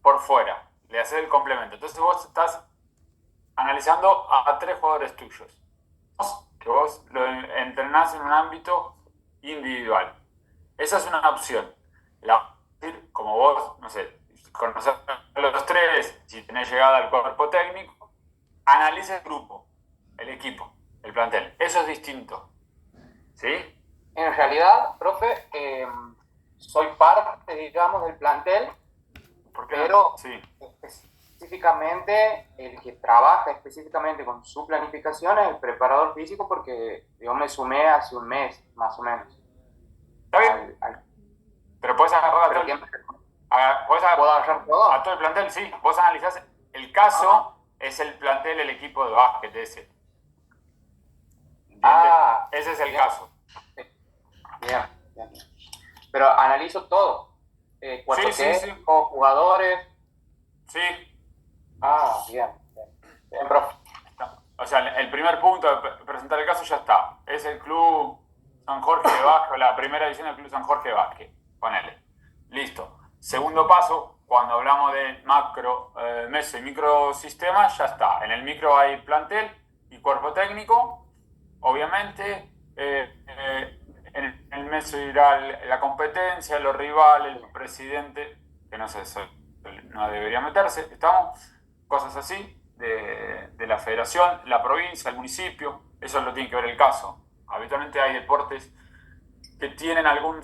por fuera, le haces el complemento. Entonces vos estás analizando a 3 jugadores tuyos, que vos lo entrenás en un ámbito individual. Esa es una opción. Como vos, no sé, conocés a los 3, si tenés llegada al cuerpo técnico, analiza el grupo, el equipo, el plantel. Eso es distinto. ¿Sí? En realidad, profe, soy parte, digamos, del plantel, pero sí, específicamente el que trabaja específicamente con su planificación es el preparador físico, porque yo me sumé hace un mes, más o menos. ¿Está bien? Pero puedes agarrar ¿Puedo agarrar todo? a todo el plantel, sí. Vos analizás el caso, es el plantel, el equipo de básquet ese. Ese es el bien. caso. Bien, bien. Pero analizo todo. Cuerpo técnico, jugadores. Sí. Bien. Bien, profe. O sea, el primer punto de presentar el caso ya está. Es el Club San Jorge de Básquet, la primera edición del Club San Jorge de Básquet. Ponele. Listo. Segundo paso, cuando hablamos de macro, meso y microsistemas, ya está. En el micro hay plantel y cuerpo técnico, obviamente. En el meso irá la competencia, los rivales, el presidente, que no sé, no debería meterse. ¿Estamos? Cosas así de la federación, la provincia, el municipio. Eso lo tiene que ver el caso. Habitualmente hay deportes que tienen algún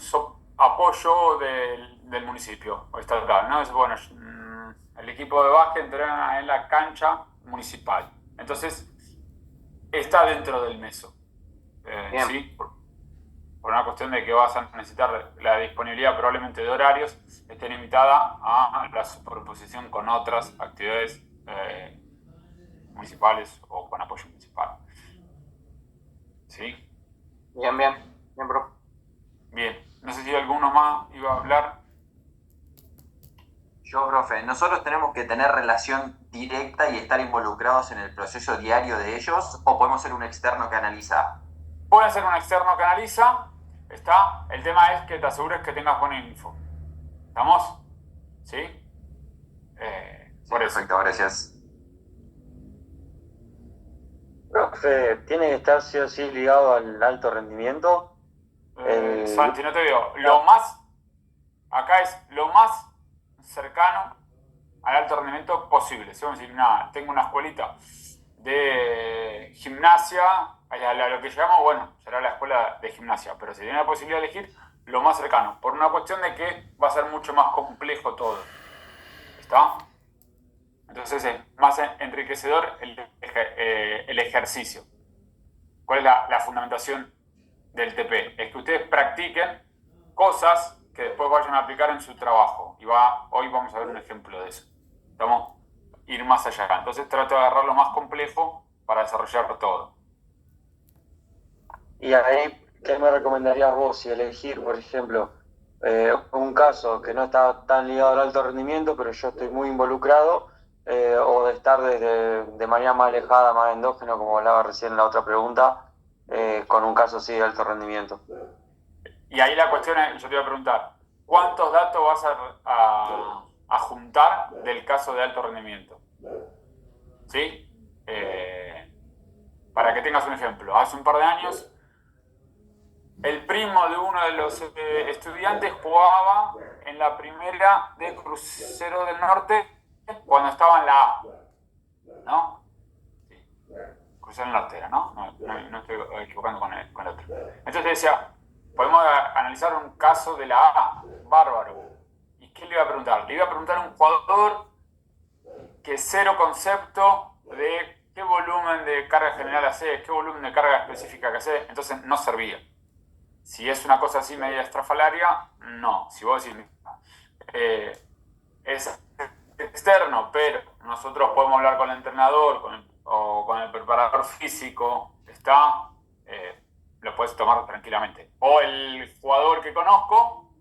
apoyo del municipio o estatal, ¿no? Es bueno, el equipo de básquet entrena en la cancha municipal. Entonces, está dentro del meso. ¿Sí? Por una cuestión de que vas a necesitar la disponibilidad probablemente de horarios, esté limitada a la superposición con otras actividades municipales o con apoyo municipal. ¿Sí? Bien, bro. Bien, no sé si alguno más iba a hablar. Yo, profe, nosotros tenemos que tener relación directa y estar involucrados en el proceso diario de ellos, o podemos ser un externo que analiza. Puede ser un externo que analiza, está. El tema es que te asegures que tengas buena info. ¿Estamos? ¿Sí? Por eso. Perfecto, gracias. Profe, ¿tiene que estar sí o sí ligado al alto rendimiento? Santi, no te veo. Acá es lo más cercano al alto rendimiento posible. Si vamos a decir, tengo una escuelita de gimnasia, a lo que llamamos, bueno, será la escuela de gimnasia, pero si tiene la posibilidad de elegir, lo más cercano, por una cuestión de que va a ser mucho más complejo todo. ¿Está? Entonces es más enriquecedor el ejercicio. ¿Cuál es la fundamentación del TP? Es que ustedes practiquen cosas que después vayan a aplicar en su trabajo. Hoy vamos a ver un ejemplo de eso. Vamos a ir más allá. Entonces trato de agarrar lo más complejo para desarrollar todo. Y ahí, ¿qué me recomendarías vos si elegir, por ejemplo, un caso que no está tan ligado al alto rendimiento, pero yo estoy muy involucrado, o de estar de manera más alejada, más endógeno, como hablaba recién en la otra pregunta, con un caso así de alto rendimiento? Y ahí la cuestión es, yo te voy a preguntar, ¿cuántos datos vas a juntar del caso de alto rendimiento? ¿Sí? Para que tengas un ejemplo. Hace un par de años, el primo de uno de los estudiantes jugaba en la primera de Crucero del Norte cuando estaba en la A. ¿No? Sí. Crucero del Norte era, ¿no? No estoy equivocando con el otro. Entonces decía, podemos analizar un caso de la A. Bárbaro. ¿Y qué le iba a preguntar? Le iba a preguntar a un jugador que cero concepto de qué volumen de carga general hace, qué volumen de carga específica que hace. Entonces no servía. Si es una cosa así media estrafalaria, no. Si vos decís, es externo, pero nosotros podemos hablar con el entrenador o con el preparador físico, lo puedes tomar tranquilamente. O el jugador que conozco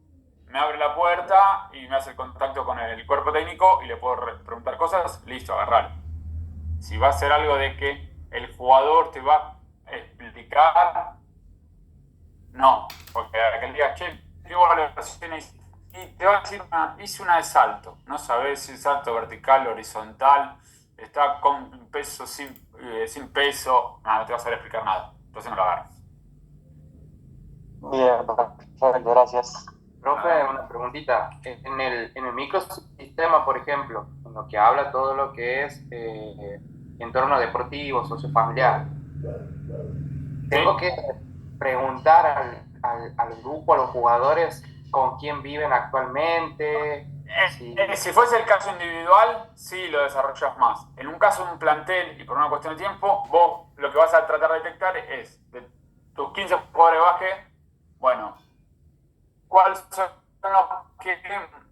me abre la puerta y me hace el contacto con el cuerpo técnico y le puedo preguntar cosas, listo, agarralo. Si va a ser algo de que el jugador te va a explicar, no, porque aquel día, che, ¿qué valoraciones? y te va a decir, hice una de salto, no sabes si es salto vertical, horizontal, está con peso, sin peso, no te va a saber explicar nada, entonces no lo agarras. Bien, perfecto, gracias. Profe, una preguntita. En el microsistema, por ejemplo, en lo que habla todo lo que es entorno deportivo, sociofamiliar, tengo que preguntar al grupo, a los jugadores, con quién viven actualmente. Si fuese el caso individual, sí lo desarrollas más. En un caso de un plantel y por una cuestión de tiempo, vos lo que vas a tratar de detectar es de tus 15 jugadores de básquet, bueno, ¿cuáles son los que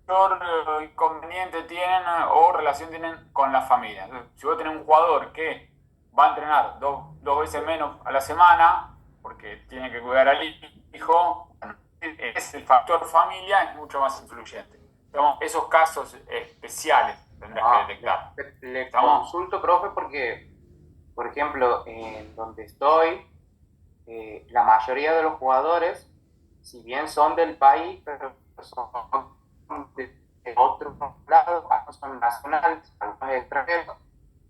mayor inconveniente tienen o relación tienen con la familia? Entonces, si vos tenés un jugador que va a entrenar dos veces menos a la semana, porque tiene que cuidar al hijo, es el factor familia es mucho más influyente. Digamos, esos casos especiales tendrás que detectar. Le consulto, profe, porque, por ejemplo, en donde estoy, la mayoría de los jugadores, si bien son del país, pero son de otros lados, algunos son nacionales, algunos extranjeros.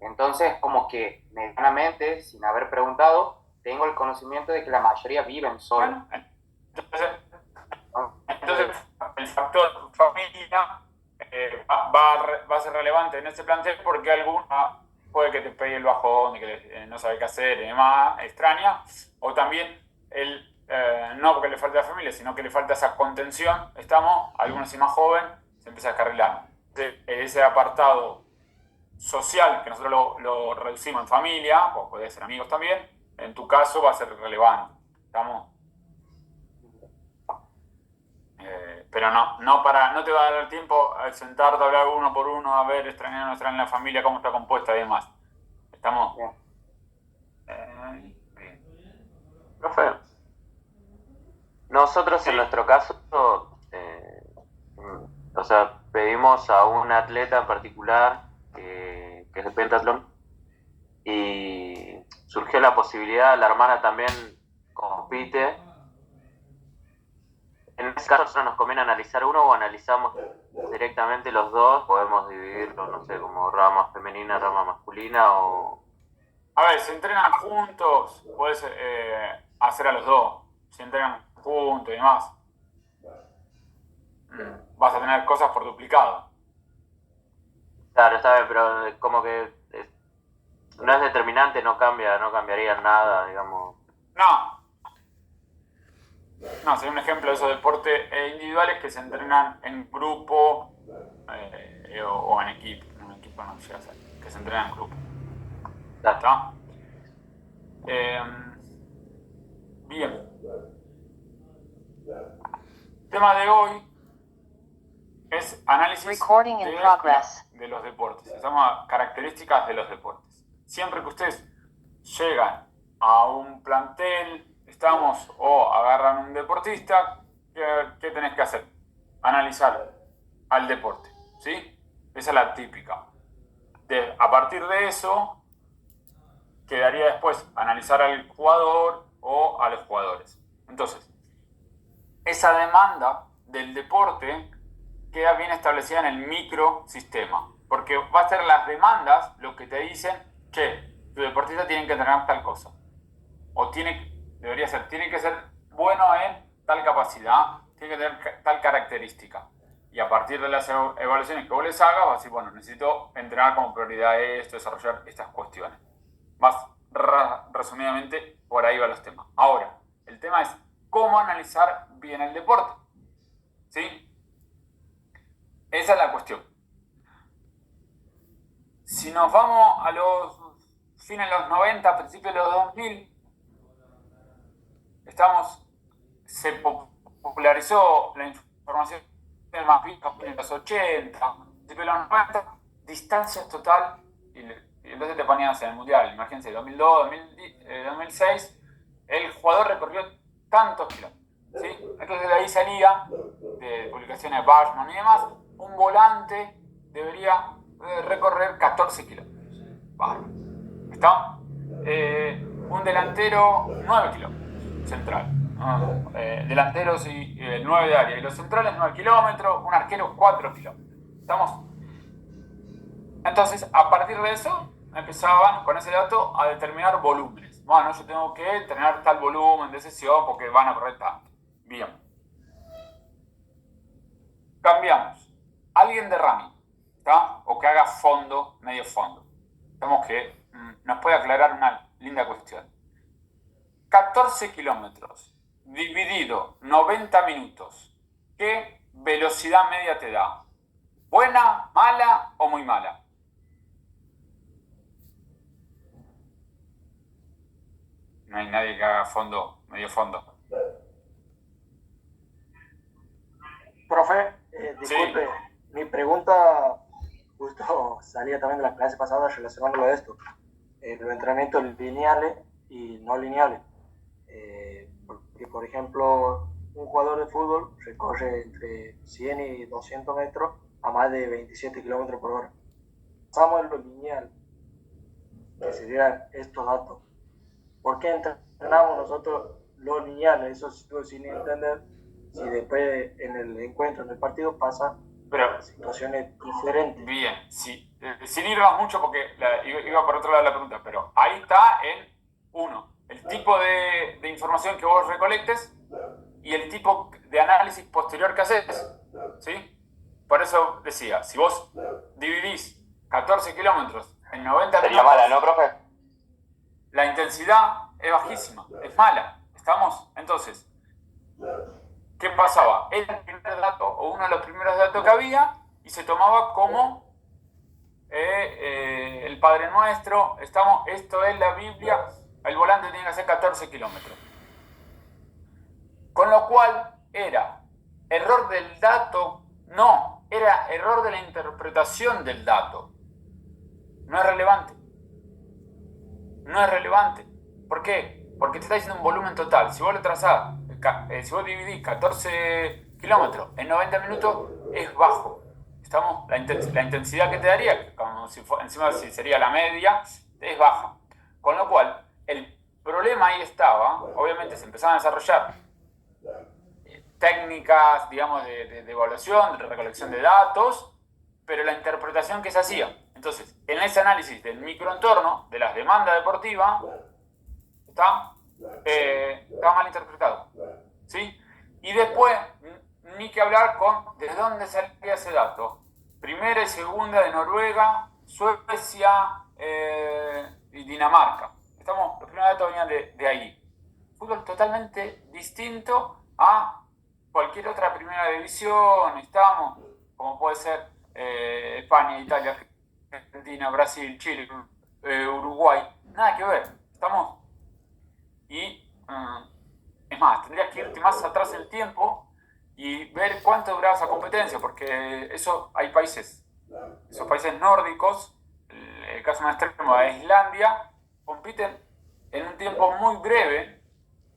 Entonces, como que medianamente, sin haber preguntado, tengo el conocimiento de que la mayoría viven solos. Bueno, entonces el factor familia va a ser relevante en ese plantel porque alguna puede que te pegue el bajón, de que no sabe qué hacer y demás, extraña, o también no porque le falta la familia, sino que le falta esa contención, algunos y más joven, se empieza a descarrilar. Entonces, ese apartado social, que nosotros lo reducimos en familia, o puede ser amigos también, en tu caso va a ser relevante. ¿Estamos? Pero no te va a dar el tiempo a sentarte a hablar uno por uno, a ver, extrañar o no extrañar la familia, cómo está compuesta y demás. ¿Estamos? Bien. Profe, nosotros Sí. en nuestro caso, o sea, pedimos a un atleta en particular que es de pentatlón y surgió la posibilidad, la hermana también compite. En ese caso, ¿nosotros nos conviene analizar uno o analizamos directamente los dos? Podemos dividirlo, no sé, como rama femenina, rama masculina o... A ver, si entrenan juntos, puedes hacer a los dos. Si entrenan juntos y demás, vas a tener cosas por duplicado. Claro, está bien, pero como que no es determinante, no cambiaría nada, digamos. No, sería un ejemplo de esos deportes individuales que se entrenan en grupo o en equipo. En un equipo no llega a ser, que se entrenan en grupo. ¿Está? Bien. El tema de hoy es análisis de los deportes. Se llama características de los deportes. Siempre que ustedes llegan a un plantel, o agarran un deportista, ¿qué tenés que hacer? Analizar al deporte, ¿sí? Esa es la típica. A partir de eso, quedaría después analizar al jugador o a los jugadores. Entonces, esa demanda del deporte queda bien establecida en el microsistema, porque va a ser las demandas lo que te dicen que tu deportista tiene que entrenar tal cosa, o tiene que ser bueno en tal capacidad, tiene que tener tal característica. Y a partir de las evaluaciones que vos les hagas, vas a decir, bueno, necesito entrenar como prioridad esto, desarrollar estas cuestiones. Más resumidamente, por ahí van los temas. Ahora, el tema es cómo analizar bien el deporte. ¿Sí? Esa es la cuestión. Si nos vamos a los fines de los 90, principios de los 2000, se popularizó la información más vieja en los 80, principios de los 90, distancias total, y entonces te ponías en el Mundial, imagínense, 2002, 2006, el jugador recorrió tantos kilómetros, ¿sí? Entonces de ahí salía, de publicaciones de Bashman y demás, un volante debería recorrer 14 kilómetros. Vale. ¿Está? Un delantero, 9 kilómetros, central. delanteros y 9 de área, y los centrales 9 kilómetros, un arquero 4 kilómetros. ¿Estamos? Entonces, a partir de eso, empezaban con ese dato a determinar volúmenes. Bueno, yo tengo que tener tal volumen de sesión porque van a correr tanto. Bien. Cambiamos. Alguien de running, ¿está? O que haga fondo, medio fondo. Estamos que nos puede aclarar una linda cuestión. 14 kilómetros dividido 90 minutos. ¿Qué velocidad media te da? ¿Buena, mala o muy mala? No hay nadie que haga fondo, medio fondo. Profe, disculpe, mi pregunta justo salía también de la clase pasada relacionándolo a esto. Los entrenamientos lineales y no lineales. Porque, por ejemplo, un jugador de fútbol recorre entre 100 y 200 metros a más de 27 kilómetros por hora. Pasamos en lo lineal, que serían estos datos. ¿Por qué entrenamos nosotros lo lineal? Eso sigo sin entender. Si después en el encuentro, en el partido, pasa situaciones diferentes. Bien, sí. Sin irnos mucho porque iba por otro lado de la pregunta, pero ahí está en uno, el tipo de información que vos recolectes y el tipo de análisis posterior que haces, ¿sí? Por eso decía, si vos dividís 14 kilómetros en 90 Sería minutos, mala, ¿no, profe? la intensidad es bajísima, es mala. ¿Estamos? Entonces, ¿qué pasaba? Era el primer dato o uno de los primeros datos que había y se tomaba como el Padre Nuestro. Esto es la Biblia, el volante tiene que hacer 14 kilómetros. Con lo cual era error del dato, no, era error de la interpretación del dato. No es relevante. No es relevante. ¿Por qué? Porque te está diciendo un volumen total. Si vos lo trazás, si vos dividís 14 kilómetros en 90 minutos, es bajo. ¿Estamos? La intensidad que te daría, como si encima si sería la media, es baja. Con lo cual, el problema ahí estaba, obviamente se empezaban a desarrollar técnicas, digamos, de evaluación, de recolección de datos, pero la interpretación que se hacía. Entonces, en ese análisis del microentorno, de las demandas deportivas, está mal interpretado, ¿sí? Y después, ni que hablar con de dónde salía ese dato. Primera y segunda de Noruega, Suecia y Dinamarca. Los primeros datos venían de ahí. Fútbol totalmente distinto a cualquier otra primera división. Estamos, como puede ser España, Italia, Argentina, Brasil, Chile, Uruguay. Nada que ver. Estamos. Y es más, tendrías que irte más atrás en el tiempo y ver cuánto duraba esa competencia, porque eso hay países, esos países nórdicos, el caso más extremo de Islandia, compiten en un tiempo muy breve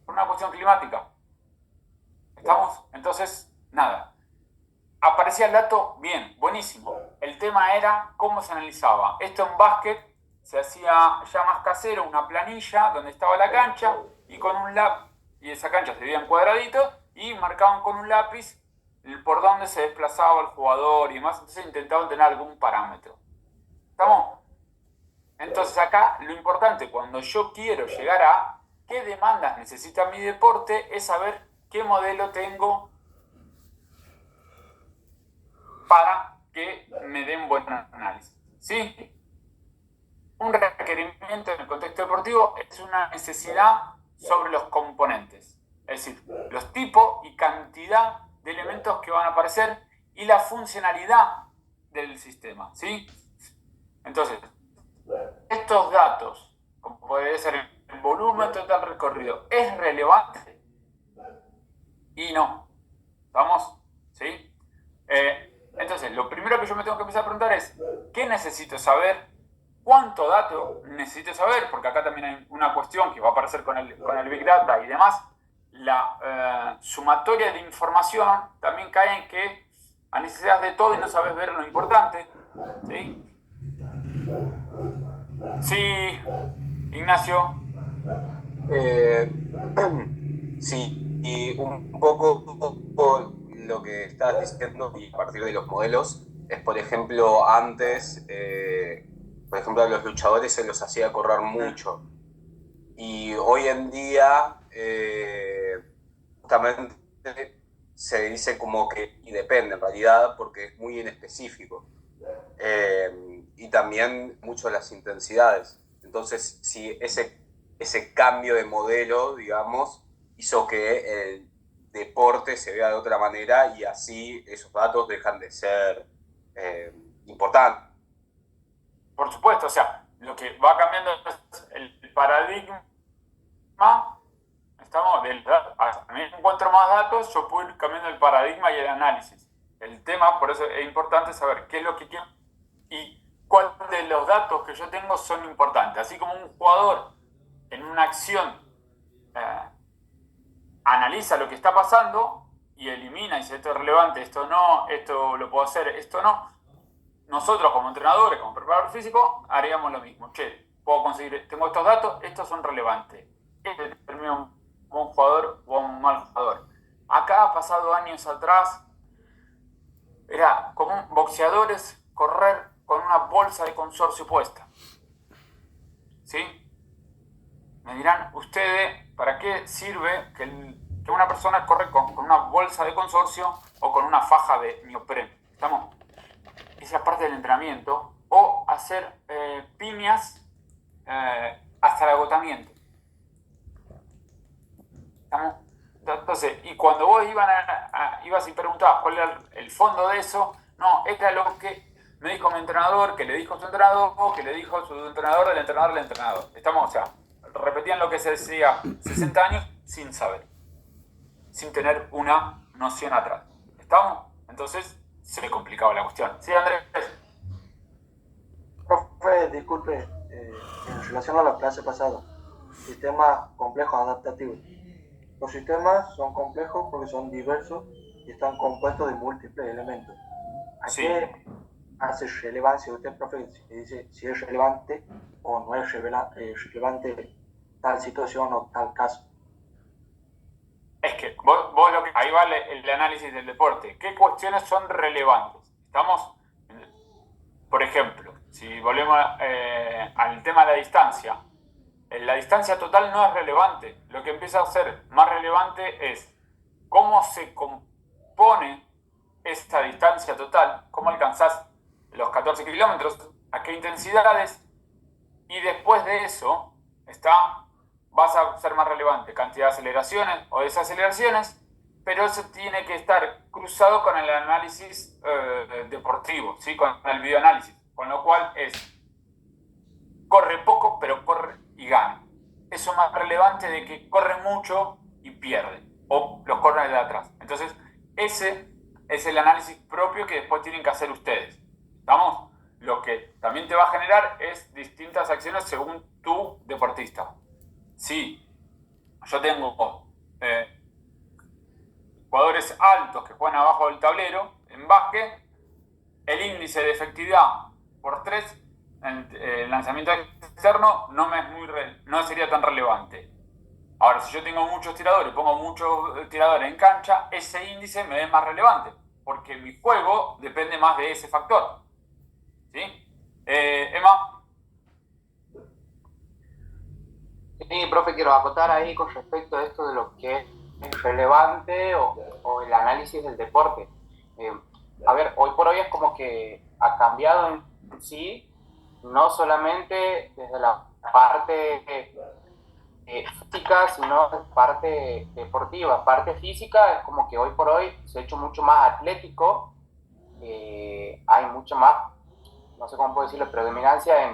por una cuestión climática. ¿Estamos? Entonces, nada. Aparecía el dato, bien, buenísimo. El tema era cómo se analizaba. Esto en básquet se hacía ya más casero, una planilla donde estaba la cancha y con un lápiz, y esa cancha se dividía en cuadraditos y marcaban con un lápiz por dónde se desplazaba el jugador y demás. Entonces intentaban tener algún parámetro. ¿Estamos? Entonces acá lo importante cuando yo quiero llegar a qué demandas necesita mi deporte es saber qué modelo tengo para que me den buen análisis. ¿Sí? Un requerimiento en el contexto deportivo es una necesidad sobre los componentes, es decir, los tipos y cantidad de elementos que van a aparecer y la funcionalidad del sistema, ¿sí? Entonces, estos datos, como puede ser el volumen total recorrido, ¿es relevante? Y no. ¿Vamos? ¿Sí? Entonces, lo primero que yo me tengo que empezar a preguntar es, ¿qué necesito saber? ¿Cuánto dato necesito saber? Porque acá también hay una cuestión que va a aparecer con el Big Data y demás. La sumatoria de información también cae en que necesitas de todo y no sabes ver lo importante. ¿Sí? Sí, Ignacio. Sí, Y un poco lo que estás diciendo, y a partir de los modelos, es, por ejemplo, antes, por ejemplo, a los luchadores se los hacía correr mucho. Y hoy en día, justamente se dice como que, y depende en realidad, porque es muy inespecífico. Y también mucho de las intensidades. Entonces, si ese cambio de modelo, digamos, hizo que el deporte se vea de otra manera y así esos datos dejan de ser importantes. Por supuesto, o sea, lo que va cambiando es el paradigma. Estamos a mí encuentro más datos, yo puedo ir cambiando el paradigma y el análisis. El tema, por eso es importante saber qué es lo que quiero y cuáles de los datos que yo tengo son importantes. Así como un jugador en una acción analiza lo que está pasando y elimina y dice esto es relevante, esto no, esto lo puedo hacer, esto no. Nosotros como entrenadores, como preparador físico, haríamos lo mismo. Che, puedo conseguir, tengo estos datos, estos son relevantes. Este determina un buen jugador o un mal jugador. Acá ha pasado años atrás, era como boxeadores correr con una bolsa de consorcio puesta. ¿Sí? Me dirán, ustedes, ¿para qué sirve que una persona corre con una bolsa de consorcio o con una faja de neopreno? ¿Estamos? Esa es parte del entrenamiento. O hacer piñas hasta el agotamiento. ¿Estamos? Entonces, y cuando vos ibas y preguntabas cuál era el fondo de eso, no, era lo que me dijo mi entrenador, que le dijo su entrenador, que le dijo su entrenador del entrenador del entrenador. Estamos, o sea, repetían lo que se decía 60 años sin saber, sin tener una noción atrás. ¿Estamos? Entonces se le complicaba la cuestión. ¿Sí, Andrés? Profe, disculpe, en relación a la clase pasada, sistemas complejos adaptativos. Los sistemas son complejos porque son diversos y están compuestos de múltiples elementos. ¿A Sí. qué hace relevancia usted, profe, si dice si es relevante o no es relevante tal situación o tal caso? Es que vos lo que ahí va el análisis del deporte. ¿Qué cuestiones son relevantes? Estamos, por ejemplo, si volvemos al tema de la distancia, la distancia total no es relevante. Lo que empieza a ser más relevante es cómo se compone esta distancia total, cómo alcanzás los 14 kilómetros, a qué intensidades, y después de eso vas a ser más relevante cantidad de aceleraciones o desaceleraciones, pero eso tiene que estar cruzado con el análisis deportivo, ¿sí? Con el videoanálisis, con lo cual corre poco pero corre y gana. Eso es más relevante de que corre mucho y pierde, o los corners de atrás. Entonces, ese es el análisis propio que después tienen que hacer ustedes. ¿Estamos? Lo que también te va a generar es distintas acciones según tu deportista. Si yo tengo jugadores altos que juegan abajo del tablero en básquet, el índice de efectividad por 3 en lanzamiento externo no sería tan relevante. Ahora, si yo tengo muchos tiradores, pongo muchos tiradores en cancha, ese índice me es más relevante, porque mi juego depende más de ese factor. ¿Sí? Emma. Sí, profe, quiero acotar ahí con respecto a esto de lo que es relevante o el análisis del deporte. A ver, hoy por hoy es como que ha cambiado en sí, no solamente desde la parte física, sino parte deportiva. Parte física es como que hoy por hoy se ha hecho mucho más atlético, hay mucha más, no sé cómo puedo decirlo, predominancia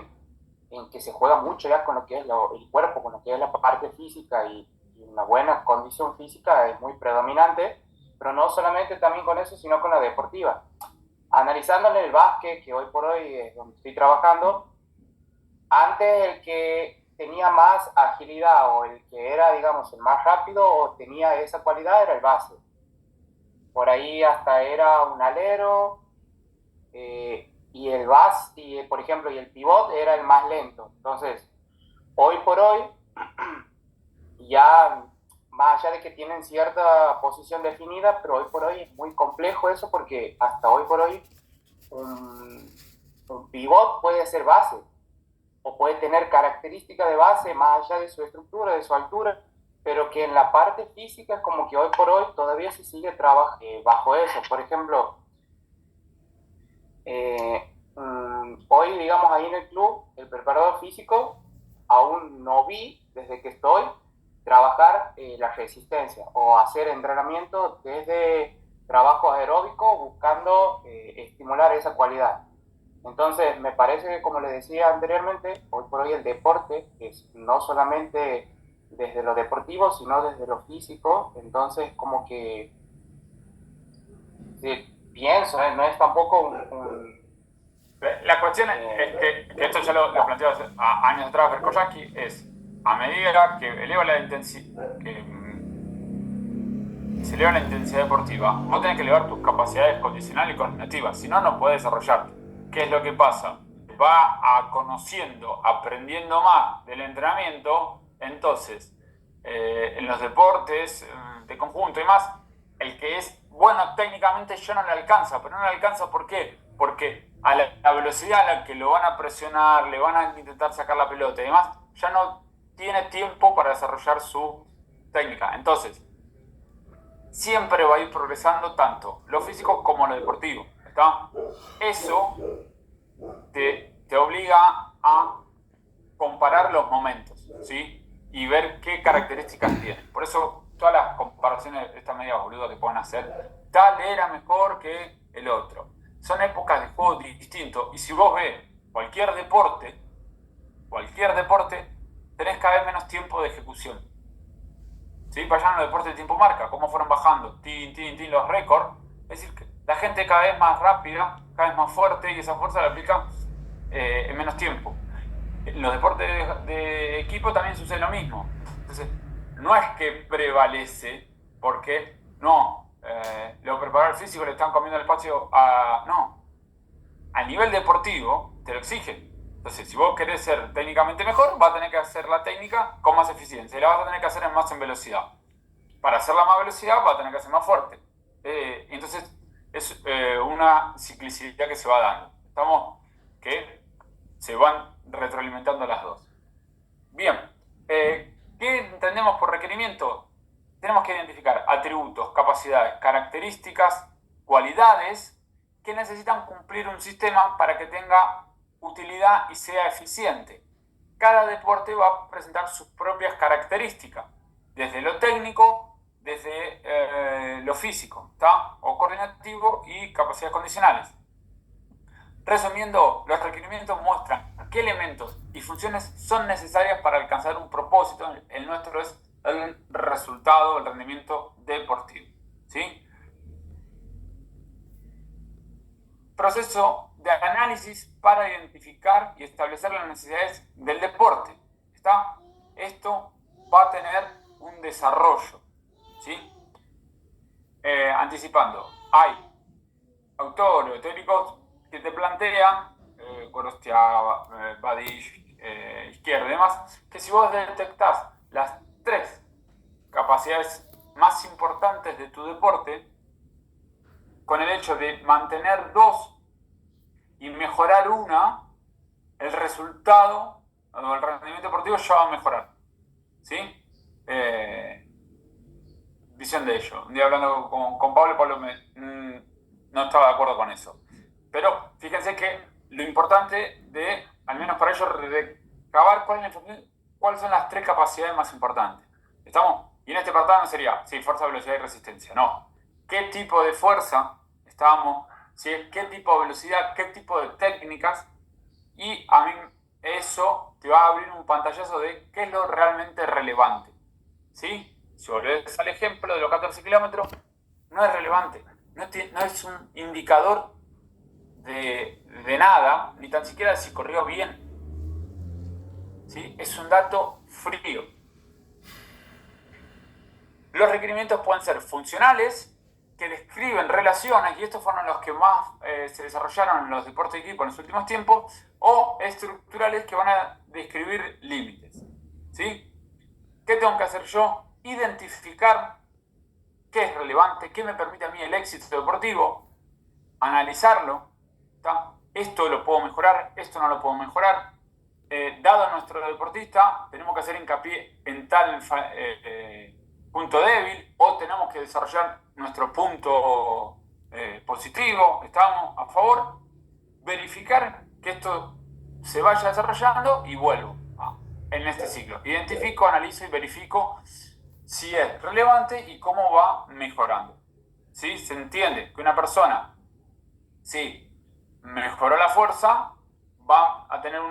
en que se juega mucho ya con lo que es el cuerpo, con lo que es la parte física y una buena condición física es muy predominante, pero no solamente también con eso, sino con la deportiva. Analizándole el básquet, que hoy por hoy es donde estoy trabajando, antes el que tenía más agilidad o el que era, digamos, el más rápido o tenía esa cualidad era el base. Por ahí hasta era un alero, y el base, y por ejemplo, y el pivot era el más lento. Entonces, hoy por hoy, ya más allá de que tienen cierta posición definida, pero hoy por hoy es muy complejo eso porque hasta hoy por hoy un pivot puede ser base o puede tener características de base más allá de su estructura, de su altura, pero que en la parte física es como que hoy por hoy todavía se sigue trabajando bajo eso. Por ejemplo, hoy, digamos, ahí en el club, el preparador físico, aún no vi, desde que estoy, trabajar la resistencia o hacer entrenamiento desde trabajo aeróbico buscando estimular esa cualidad. Entonces, me parece que, como les decía anteriormente, hoy por hoy el deporte es no solamente desde lo deportivo, sino desde lo físico. Entonces, como que pienso, no es tampoco La cuestión es que esto ya lo planteó años atrás Berkoyaki, es a medida que eleva la intensidad, se eleva la intensidad deportiva, vos tenés que elevar tus capacidades condicionales y cognitivas, si no, no podés desarrollarte. ¿Qué es lo que pasa? Va conociendo, aprendiendo más del entrenamiento, entonces, en los deportes de conjunto y más, el que es bueno técnicamente ya no le alcanza, pero no le alcanza ¿por qué? Porque a la velocidad a la que lo van a presionar, le van a intentar sacar la pelota y demás, ya no tiene tiempo para desarrollar su técnica. Entonces, siempre va a ir progresando tanto lo físico como lo deportivo, ¿está? Eso te obliga a comparar los momentos, ¿sí? Y ver qué características tienen. Por eso todas las comparaciones, estas medias boludas que pueden hacer, tal era mejor que el otro. Son épocas de juego distintos. Y si vos ves cualquier deporte, tenés cada vez menos tiempo de ejecución. ¿Sí? Para allá en los deportes de tiempo marca, cómo fueron bajando, los récords. Es decir, que la gente cada vez más rápida, cada vez más fuerte, y esa fuerza la aplica en menos tiempo. En los deportes de equipo también sucede lo mismo. Entonces, no es que prevalece, porque no, los preparadores físicos le están comiendo el espacio no. A nivel deportivo te lo exigen. Entonces, si vos querés ser técnicamente mejor, vas a tener que hacer la técnica con más eficiencia y la vas a tener que hacer más en velocidad. Para hacerla más velocidad, vas a tener que hacer más fuerte. Entonces, es una ciclicidad que se va dando. Estamos que se van retroalimentando las dos. Bien, ¿qué entendemos por requerimiento? Tenemos que identificar atributos, capacidades, características, cualidades que necesitan cumplir un sistema para que tenga utilidad y sea eficiente. Cada deporte va a presentar sus propias características, desde lo técnico, desde lo físico, ¿tá? O coordinativo y capacidades condicionales. Resumiendo, los requerimientos muestran qué elementos y funciones son necesarias para alcanzar un propósito. El nuestro es el resultado, el rendimiento deportivo, ¿sí? Proceso de análisis para identificar y establecer las necesidades del deporte, ¿está? Esto va a tener un desarrollo, ¿sí? Anticipando, hay autores teóricos que te plantean, Gorostiaga, Badish, Izquierdo y demás, que si vos detectás las 3 capacidades más importantes de tu deporte, con el hecho de mantener 2 y mejorar una, el resultado o el rendimiento deportivo ya va a mejorar, ¿sí? Visión de ello. Un día hablando con Pablo no estaba de acuerdo con eso. Pero fíjense que lo importante de, al menos para ellos, recabar cuáles son las 3 capacidades más importantes. ¿Estamos? Y en este apartado no sería, sí, fuerza, velocidad y resistencia. No. ¿Qué tipo de fuerza estamos? ¿Sí? ¿Qué tipo de velocidad? ¿Qué tipo de técnicas? Y a mí eso te va a abrir un pantallazo de qué es lo realmente relevante. ¿Sí? Si volvés al ejemplo de los 14 kilómetros, no es relevante. No es un indicador de nada, ni tan siquiera de si corrió bien. ¿Sí? Es un dato frío. Los requerimientos pueden ser funcionales, que describen relaciones, y estos fueron los que más se desarrollaron en los deportes de equipo en los últimos tiempos, o estructurales, que van a describir límites. ¿Sí? ¿Qué tengo que hacer yo identificar qué es relevante, qué me permite a mí el éxito deportivo, analizarlo, ¿está? Esto lo puedo mejorar, esto no lo puedo mejorar. Dado nuestro deportista, tenemos que hacer hincapié en tal punto débil o tenemos que desarrollar nuestro punto positivo, estamos a favor, verificar que esto se vaya desarrollando y vuelvo en este ciclo. Identifico, analizo y verifico si es relevante y cómo va mejorando. ¿Sí? Se entiende que una persona, si mejoró la fuerza, va a tener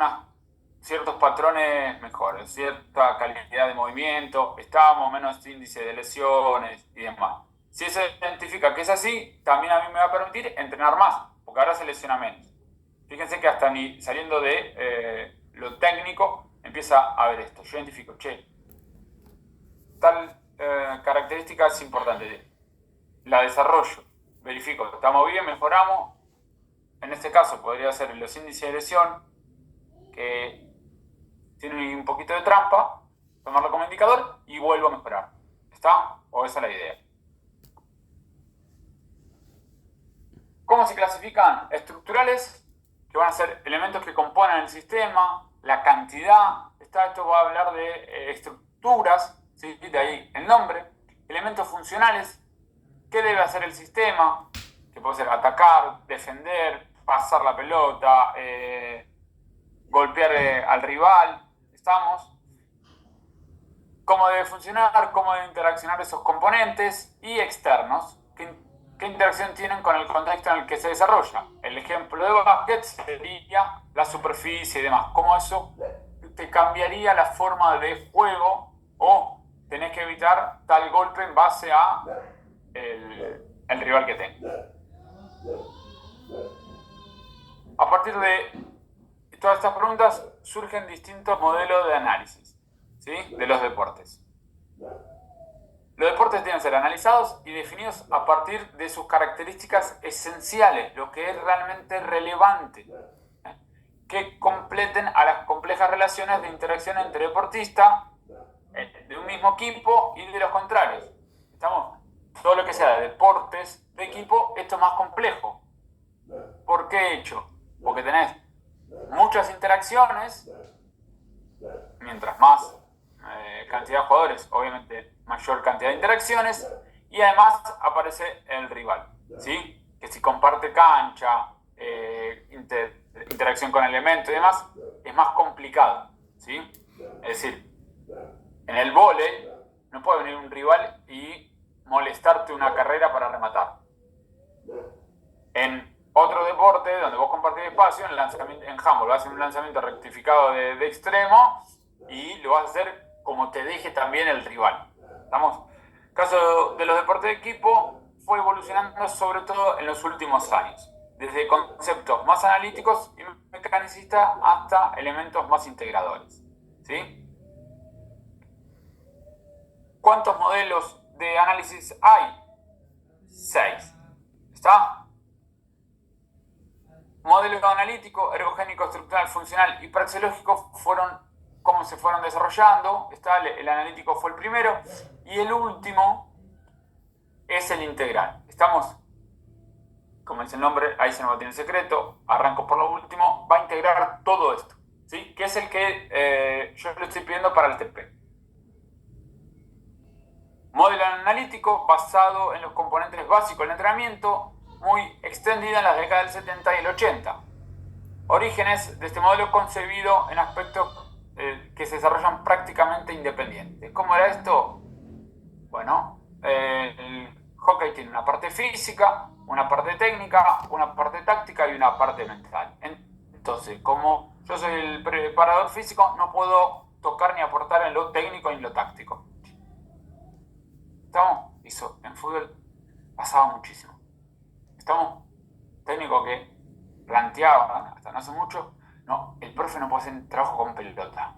ciertos patrones mejores, cierta calidad de movimiento, estamos menos índice de lesiones y demás. Si se identifica que es así, también a mí me va a permitir entrenar más, porque ahora se lesiona menos. Fíjense que hasta ni saliendo de lo técnico empieza a ver esto. Yo identifico, tal característica es importante. La desarrollo, verifico, estamos bien, mejoramos. En este caso podría ser los índices de lesión, que tienen un poquito de trampa, tomarlo como indicador y vuelvo a mejorar. ¿Está? ¿O esa es la idea? ¿Cómo se clasifican? Estructurales, que van a ser elementos que componen el sistema, la cantidad, esto va a hablar de estructuras, ¿sí? De ahí el nombre. Elementos funcionales, ¿qué debe hacer el sistema? Que puede ser atacar, defender, pasar la pelota, golpear al rival. ¿Estamos? ¿Cómo debe funcionar? ¿Cómo deben interaccionar esos componentes? Y externos, ¿qué interacción tienen con el contexto en el que se desarrolla? El ejemplo de básquet sería la superficie y demás. ¿Cómo eso te cambiaría la forma de juego o tenés que evitar tal golpe en base a el rival que tenga? A partir de todas estas preguntas surgen distintos modelos de análisis, ¿sí? De los deportes. Los deportes deben ser analizados y definidos a partir de sus características esenciales, lo que es realmente relevante, que completen a las complejas relaciones de interacción entre deportistas de un mismo equipo y de los contrarios. ¿Estamos? Todo lo que sea de deportes de equipo, esto es más complejo. ¿Por qué hecho? Porque tenés muchas interacciones, mientras más cantidad de jugadores, obviamente mayor cantidad de interacciones, y además aparece el rival, ¿sí? Que si comparte cancha, interacción con elementos y demás, es más complicado, ¿sí? Es decir, en el vóley no puede venir un rival y molestarte una carrera para rematar. En otro deporte donde vos compartís espacio, en handball vas a hacer un lanzamiento rectificado de extremo y lo vas a hacer como te deje también el rival. ¿Estamos? El caso de los deportes de equipo fue evolucionando sobre todo en los últimos años, desde conceptos más analíticos y mecanicistas hasta elementos más integradores, ¿sí? ¿Cuántos modelos de análisis hay? 6. ¿Está? Modelo analítico, ergogénico, estructural, funcional y praxeológico fueron cómo se fueron desarrollando. El analítico fue el primero y el último es el integral. ¿Estamos? Como dice el nombre, ahí se nos va a tener el secreto. Arranco por lo último. Va a integrar todo esto, ¿sí? Que es el que yo le estoy pidiendo para el TP. Modelo analítico basado en los componentes básicos del entrenamiento, muy extendida en las décadas del 70 y el 80. Orígenes de este modelo concebido en aspectos que se desarrollan prácticamente independientes. ¿Cómo era esto? Bueno, el hockey tiene una parte física, una parte técnica, una parte táctica y una parte mental. Entonces, como yo soy el preparador físico, no puedo tocar ni aportar en lo técnico ni en lo táctico. ¿Estamos? Eso en fútbol pasaba muchísimo. ¿Estamos? Técnico que planteaba hasta no hace mucho, no, el profe no puede hacer trabajo con pelota.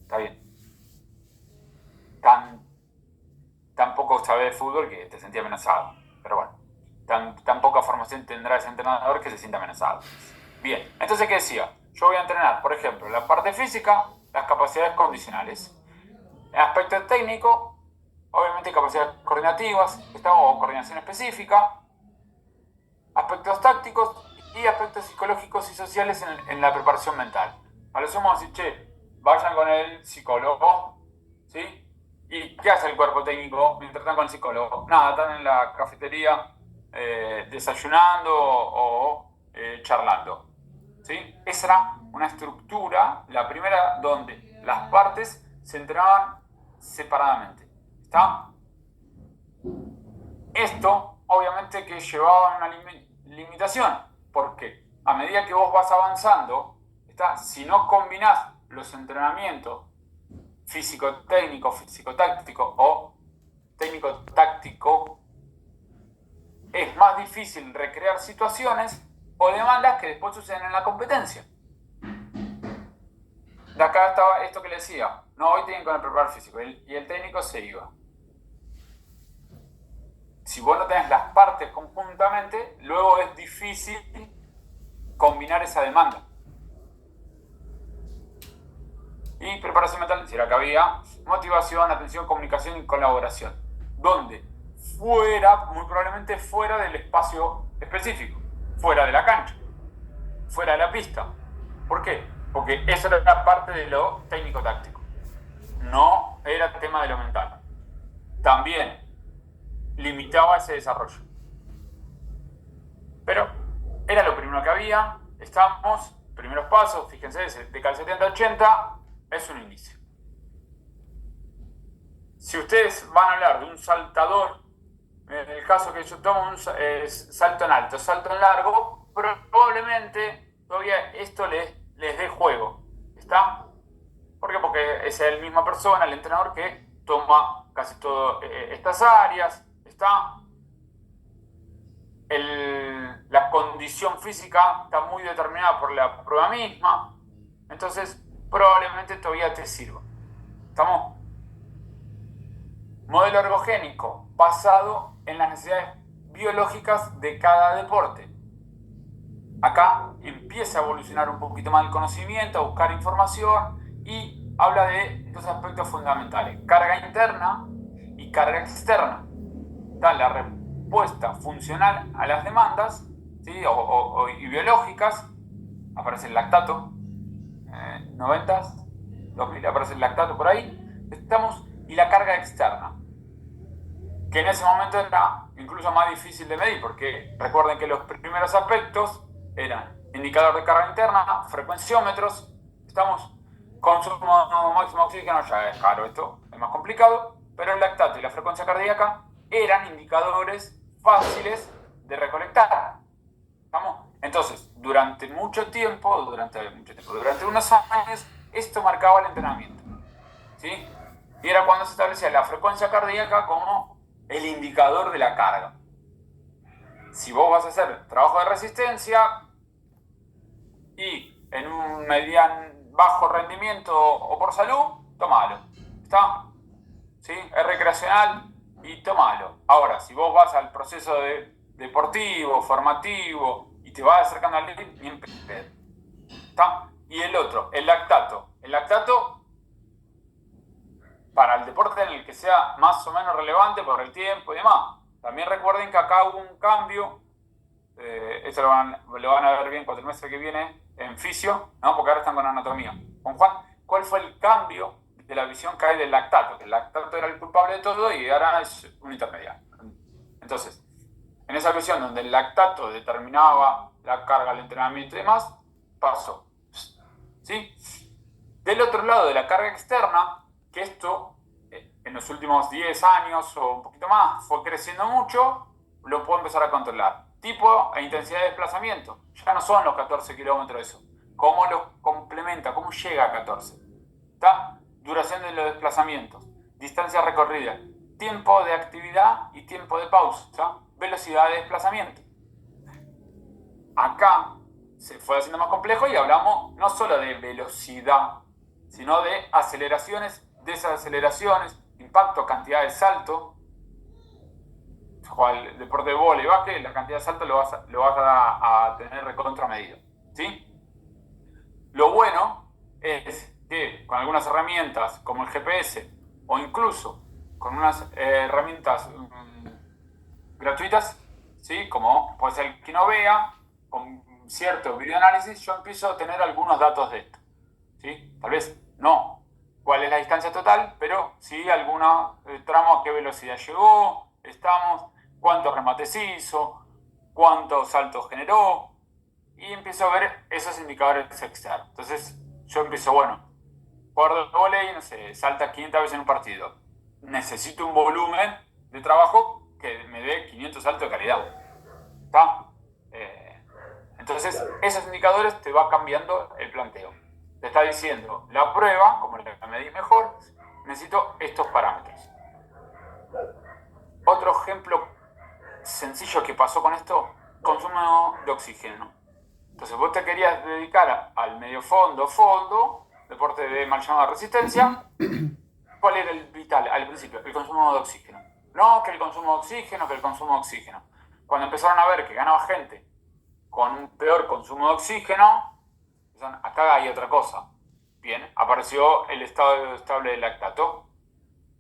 Está bien. Tan poco sabe de fútbol que te sentía amenazado. Pero bueno, tan poca formación tendrá ese entrenador que se sienta amenazado. Bien, entonces, ¿qué decía? Yo voy a entrenar, por ejemplo, la parte física, las capacidades condicionales. Aspecto técnico, obviamente capacidades coordinativas, o coordinación específica, aspectos tácticos y aspectos psicológicos y sociales en la preparación mental. A lo sumo decir, che, vayan con el psicólogo, ¿sí? ¿Y qué hace el cuerpo técnico mientras están con el psicólogo? Nada, están en la cafetería desayunando o charlando, ¿sí? Esa era una estructura, la primera, donde las partes se entrenaban separadamente. ¿Está? Esto, obviamente, que llevaba una limitación, porque a medida que vos vas avanzando, ¿está? Si no combinás los entrenamientos físico-técnico, físico-táctico o técnico-táctico, es más difícil recrear situaciones o demandas que después suceden en la competencia. De acá estaba esto que le decía, no, hoy tienen con el preparador físico y el técnico se iba. Si vos no tenés las partes conjuntamente, luego es difícil combinar esa demanda. Y preparación mental, decir, acá había motivación, atención, comunicación y colaboración. Donde muy probablemente fuera del espacio específico, fuera de la cancha, fuera de la pista. ¿Por qué? Porque eso era parte de lo técnico-táctico. No era tema de lo mental. También limitaba ese desarrollo. Pero era lo primero que había. Estamos, primeros pasos, fíjense, de cada 70-80 es un inicio. Si ustedes van a hablar de un saltador, en el caso que yo tomo un salto en alto, salto en largo, probablemente todavía esto les dé juego. ¿Está? ¿Por qué? Porque es la misma persona, el entrenador, que toma casi todas estas áreas. ¿Está? La condición física está muy determinada por la prueba misma. Entonces, probablemente todavía te sirva. ¿Estamos? Modelo ergogénico, basado en las necesidades biológicas de cada deporte. Acá empieza a evolucionar un poquito más el conocimiento, a buscar información y habla de dos aspectos fundamentales: carga interna y carga externa. Da la respuesta funcional a las demandas, ¿sí? y biológicas. Aparece el lactato, 90s, 2000 aparece el lactato por ahí. Y la carga externa, que en ese momento era incluso más difícil de medir, porque recuerden que los primeros aspectos eran indicador de carga interna, frecuenciómetros. Consumo máximo de oxígeno, ya es caro, esto es más complicado, pero el lactato y la frecuencia cardíaca eran indicadores fáciles de recolectar. Entonces, durante unos años, esto marcaba el entrenamiento, ¿sí? Y era cuando se establecía la frecuencia cardíaca como el indicador de la carga. Si vos vas a hacer trabajo de resistencia y en un bajo rendimiento o por salud, tomalo. ¿Está? ¿Sí? Es recreacional y tomalo. Ahora, si vos vas al proceso deportivo, formativo y te vas acercando al límite, bien pedo. ¿Está? Y el otro, el lactato. El lactato, para el deporte en el que sea más o menos relevante por el tiempo y demás. También recuerden que acá hubo un cambio, esto lo van a ver bien cuando el mes que viene en fisio, ¿no? Porque ahora están con anatomía. Con Juan, ¿cuál fue el cambio de la visión que hay del lactato? Que el lactato era el culpable de todo y ahora es un intermediario. Entonces, en esa visión donde el lactato determinaba la carga, el entrenamiento y demás, pasó. ¿Sí? Del otro lado de la carga externa, que esto en los últimos 10 años o un poquito más fue creciendo mucho, lo puedo empezar a controlar. Tipo e intensidad de desplazamiento. Ya no son los 14 kilómetros eso. ¿Cómo los complementa? ¿Cómo llega a 14? ¿Está? Duración de los desplazamientos. Distancia recorrida. Tiempo de actividad y tiempo de pausa. ¿Está? Velocidad de desplazamiento. Acá se fue haciendo más complejo y hablamos no solo de velocidad, sino de aceleraciones, desaceleraciones, impacto, cantidad de salto. El deporte de vóley, básquet, la cantidad de salto lo vas a tener recontramedido, ¿sí? Lo bueno es que con algunas herramientas como el GPS o incluso con unas herramientas gratuitas, ¿sí? Como puede ser el Kinovea, con cierto videoanálisis, yo empiezo a tener algunos datos de esto, ¿sí? Tal vez no cuál es la distancia total, pero sí alguna tramo a qué velocidad llegó, cuántos remates hizo, cuántos saltos generó, y empiezo a ver esos indicadores externos. Entonces yo empiezo, bueno, jugador de vóley, no sé, salta 500 veces en un partido. Necesito un volumen de trabajo que me dé 500 saltos de calidad. ¿Está? Entonces, esos indicadores te va cambiando el planteo. Te está diciendo, la prueba, como la medís mejor, necesito estos parámetros. Otro ejemplo sencillo que pasó con esto, consumo de oxígeno. Entonces, vos te querías dedicar al medio fondo, deporte de mal llamada resistencia. ¿Cuál era el vital al principio? El consumo de oxígeno. No, que el consumo de oxígeno. Cuando empezaron a ver que ganaba gente con un peor consumo de oxígeno, acá hay otra cosa. Bien, apareció el estado estable de lactato.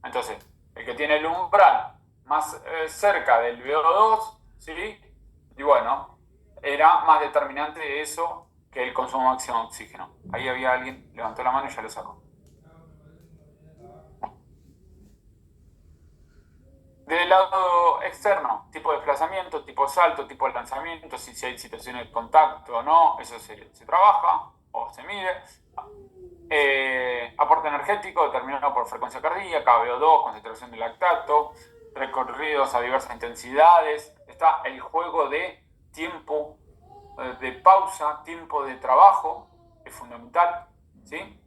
Entonces, el que tiene el umbral más cerca del VO2, ¿sí? Y bueno, era más determinante eso que el consumo máximo de oxígeno. Ahí había alguien, levantó la mano y ya lo sacó. Del lado externo, tipo de desplazamiento, tipo de salto, tipo de lanzamiento, si hay situaciones de contacto o no, eso se trabaja o se mide. Aporte energético determinado por frecuencia cardíaca, VO2, concentración de lactato, recorridos a diversas intensidades. Está el juego de tiempo de pausa, tiempo de trabajo, es fundamental, ¿sí?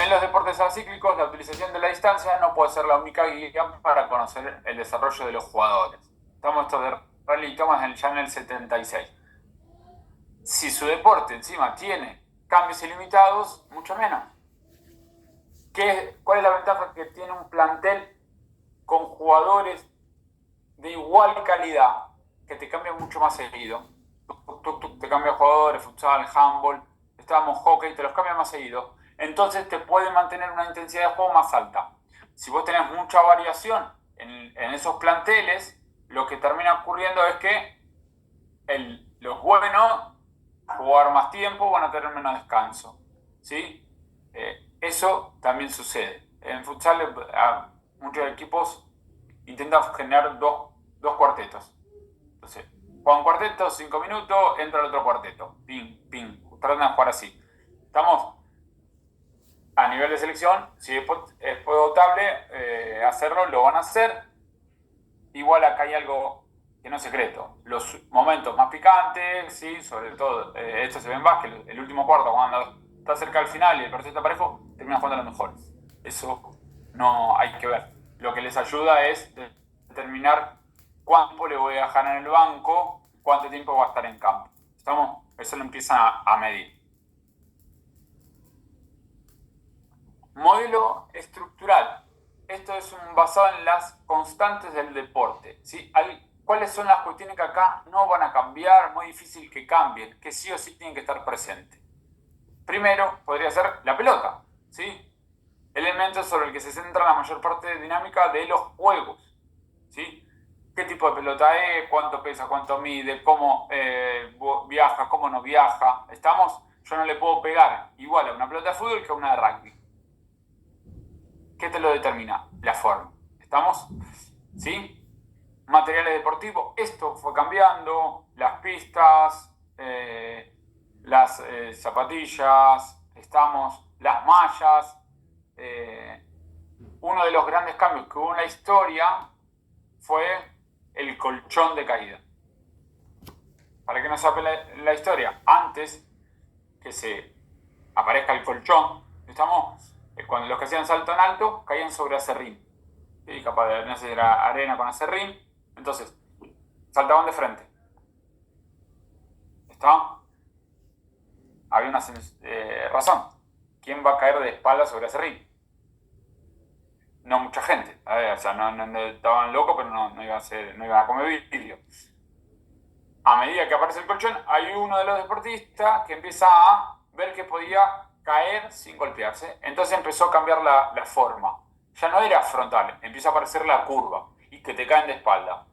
En los deportes acíclicos, la utilización de la distancia no puede ser la única guía para conocer el desarrollo de los jugadores. Estamos esto de Rally Thomas ya en el 76. Si su deporte encima tiene cambios ilimitados, mucho menos. ¿Cuál es la ventaja? Que tiene un plantel con jugadores de igual calidad, que te cambian mucho más seguido. Te cambian jugadores, futsal, handball, hockey, te los cambian más seguido. Entonces te pueden mantener una intensidad de juego más alta. Si vos tenés mucha variación en esos planteles, lo que termina ocurriendo es que los buenos jugar más tiempo van a tener menos descanso, ¿sí? Eso también sucede. En futsal muchos equipos intentan generar dos cuartetos. Entonces, juega un cuarteto, 5 minutos, entra el otro cuarteto. Ping, ping. Tratan de jugar así. Estamos a nivel de selección, si es potable hacerlo, lo van a hacer. Igual acá hay algo que no es secreto. Los momentos más picantes, ¿sí? Sobre todo, esto se ve en básquet, el último cuarto, cuando está cerca al final y el partido está parejo, terminan jugando los mejores. Eso no hay que ver. Lo que les ayuda es determinar cuánto le voy a dejar en el banco, cuánto tiempo va a estar en campo. Eso lo empiezan a medir. Modelo estructural. Esto es basado en las constantes del deporte, ¿sí? ¿Cuáles son las cuestiones que acá no van a cambiar? Muy difícil que cambien, que sí o sí tienen que estar presentes. Primero, podría ser la pelota, ¿sí? Elemento sobre el que se centra la mayor parte de dinámica de los juegos, ¿sí? ¿Qué tipo de pelota es? ¿Cuánto pesa? ¿Cuánto mide? ¿Cómo viaja? ¿Cómo no viaja? Yo no le puedo pegar igual a una pelota de fútbol que a una de rugby. ¿Qué te lo determina? La forma. ¿Estamos? ¿Sí? Materiales deportivos. Esto fue cambiando. Las pistas, las zapatillas, las mallas. Uno de los grandes cambios que hubo en la historia fue el colchón de caída. Para que no sepa la historia, antes que se aparezca el colchón, cuando los que hacían salto en alto caían sobre acerrín. ¿Sí? Capaz de no sé, era arena con acerrín. Entonces, saltaban de frente. ¿Está? Había una razón. ¿Quién va a caer de espalda sobre acerrín? No mucha gente. No estaban locos, pero no iba a comer vidrio. A medida que aparece el colchón, hay uno de los deportistas que empieza a ver que podía caer sin golpearse. Entonces empezó a cambiar la forma. Ya no era frontal, empieza a aparecer la curva y que te caen de espalda.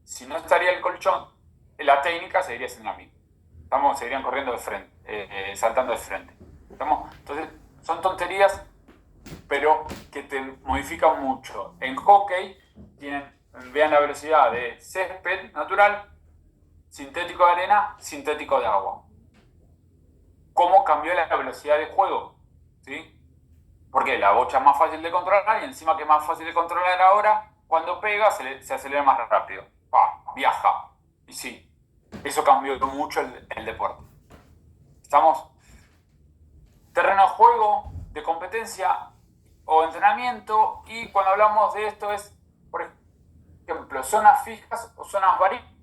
Si no estaría el colchón, la técnica seguiría siendo la misma. Seguirían corriendo de frente, saltando de frente. Entonces, son tonterías, pero que te modifican mucho. En hockey, vean la velocidad de césped natural, sintético de arena, sintético de agua. ¿Cómo cambió la velocidad de juego? ¿Sí? Porque la bocha es más fácil de controlar y encima que es más fácil de controlar ahora, cuando pega se acelera más rápido. Viaja. Y sí, eso cambió mucho el deporte. ¿Estamos? Terreno de juego, de competencia o entrenamiento, y cuando hablamos de esto es, por ejemplo, zonas fijas o zonas variables.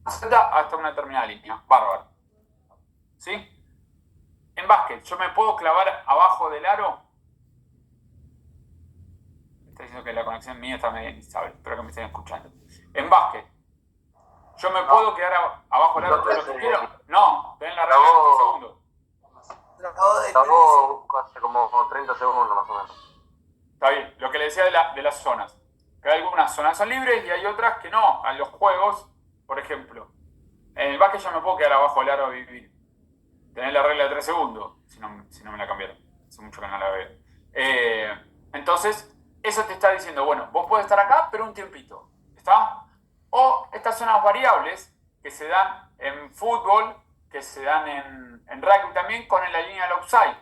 Hasta una determinada línea. Bárbaro. ¿Sí? En básquet, ¿yo me puedo clavar abajo del aro? Está diciendo que la conexión mía está medio inestable. Espero que me estén escuchando. En básquet, ¿yo me puedo quedar abajo del aro todo lo que quiero? No, ven la regla de 30 segundos. Acabó hace como 30 segundos más o menos. Está bien, lo que le decía de las zonas. Que hay algunas zonas son libres y hay otras que no. A los juegos, por ejemplo, en el básquet yo me puedo quedar abajo del aro a vivir. Tenés la regla de 3 segundos, si no me la cambiaron. Hace mucho que no la veo. Entonces, eso te está diciendo, bueno, vos podés estar acá, pero un tiempito. ¿Está? O estas zonas variables que se dan en fútbol, que se dan en rugby también, con la línea del offside.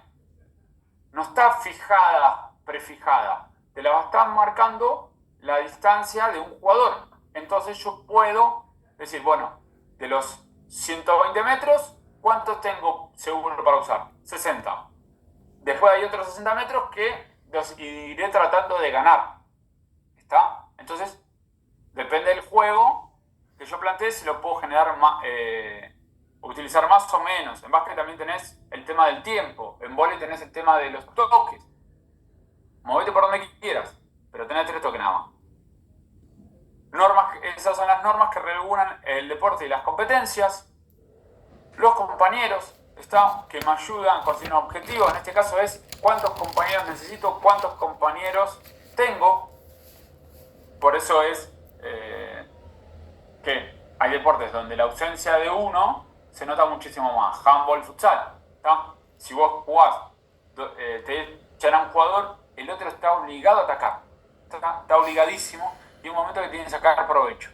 No está fijada, prefijada. Te la están marcando la distancia de un jugador. Entonces yo puedo decir, bueno, de los 120 metros, ¿cuántos tengo seguro para usar? 60. Después hay otros 60 metros que los iré tratando de ganar. ¿Está? Entonces, depende del juego que yo plantee si lo puedo generar más, utilizar más o menos. En básquet también tenés el tema del tiempo. En vóley tenés el tema de los toques. Movete por donde quieras, pero tenés 3 toques nada más. Esas son las normas que regulan el deporte y las competencias. Los compañeros que me ayudan a conseguir un objetivo. En este caso es cuántos compañeros necesito, cuántos compañeros tengo. Por eso es que hay deportes donde la ausencia de uno se nota muchísimo más. Handball, futsal. ¿Está? Si vos jugás, te echan a un jugador, el otro está obligado a atacar. Está obligadísimo y un momento que tiene que sacar provecho.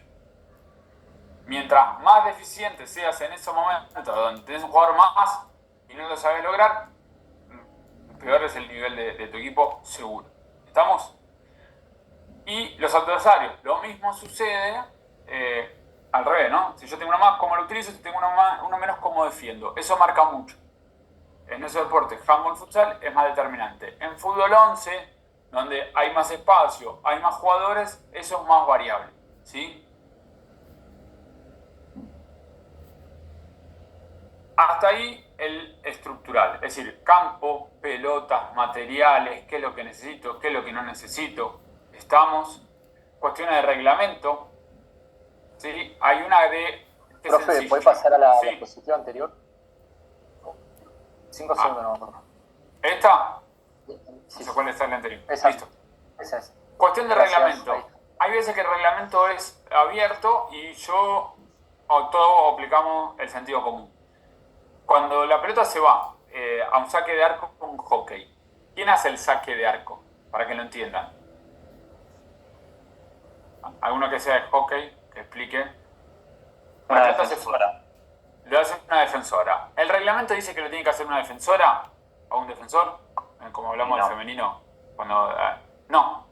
Mientras más deficiente seas en esos momentos donde tenés un jugador más y no lo sabes lograr, peor es el nivel de tu equipo, seguro. ¿Estamos? Y los adversarios, lo mismo sucede al revés, ¿no? Si yo tengo uno más, ¿cómo lo utilizo? Si tengo uno menos, ¿cómo defiendo? Eso marca mucho. En ese deporte, handball, futsal, es más determinante. En fútbol 11, donde hay más espacio, hay más jugadores, eso es más variable, ¿sí? Hasta ahí el estructural, es decir, campo, pelotas, materiales, qué es lo que necesito, qué es lo que no necesito. Estamos. Cuestiones de reglamento. ¿Sí? Hay una de... Profe, ¿puede pasar a la sí. diapositiva anterior? 5 segundos no. ¿Esta? Sí. ¿Cuál es la anterior? Esa. Listo. Esa es. Cuestión de Gracias. reglamento. Hay veces que el reglamento es abierto y todos aplicamos el sentido común. Cuando la pelota se va a un saque de arco con hockey, ¿quién hace el saque de arco? Para que lo entiendan. ¿Alguno que sea de hockey que explique? Una defensora. Lo hace una defensora. ¿El reglamento dice que lo tiene que hacer una defensora o un defensor? Como hablamos del femenino. No.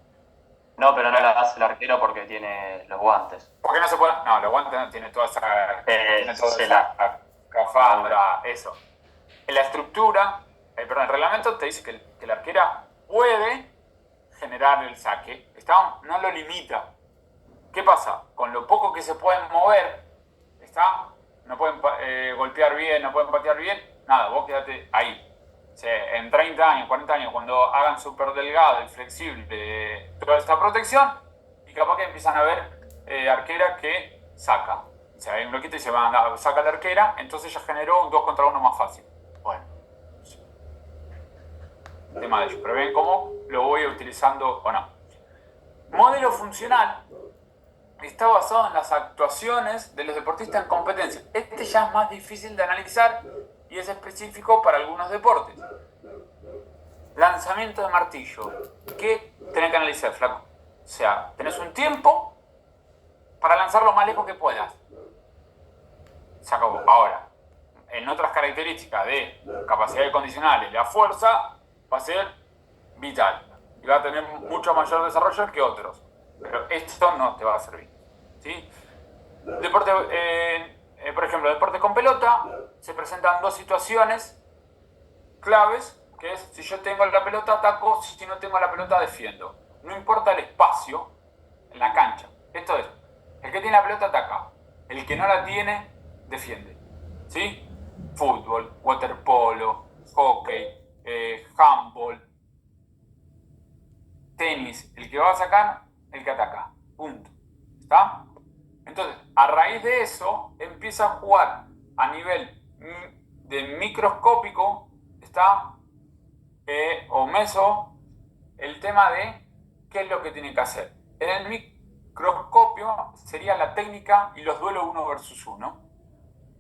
No, pero no la hace el arquero porque tiene los guantes. ¿Por qué no se puede? No, los guantes no tiene toda esa cafandra, eso. En la estructura, el reglamento te dice que la arquera puede generar el saque. No lo limita. ¿Qué pasa? Con lo poco que se pueden mover, no pueden golpear bien, no pueden patear bien, nada, vos quedate ahí. en 30 años, 40 años, cuando hagan súper delgado y flexible toda esta protección, y capaz que empiezan a ver arquera que saca. O sea, hay un bloquito y se va a saca la arquera, entonces ya generó un 2 contra 1 más fácil. Bueno, tema de ello. Pero ven cómo lo voy utilizando o no. Modelo funcional está basado en las actuaciones de los deportistas en competencia. Este ya es más difícil de analizar y es específico para algunos deportes. Lanzamiento de martillo. ¿Qué tenés que analizar, flaco? O sea, tenés un tiempo para lanzar lo más lejos que puedas. Se acabó. Ahora, en otras características de capacidades condicionales, la fuerza va a ser vital y va a tener mucho mayor desarrollo que otros. Pero esto no te va a servir. ¿Sí? Deporte, por ejemplo, deporte con pelota, se presentan dos situaciones claves, que es si yo tengo la pelota ataco, si no tengo la pelota defiendo. No importa el espacio en la cancha. Esto es, el que tiene la pelota ataca, el que no la tiene defiende. ¿Sí? Fútbol, waterpolo, hockey, handball, tenis, el que va a sacar, el que ataca. Punto. ¿Está? Entonces, a raíz de eso, empieza a jugar a nivel de microscópico, ¿está? O meso, el tema de qué es lo que tiene que hacer. En el microscopio sería la técnica y los duelos 1 versus 1.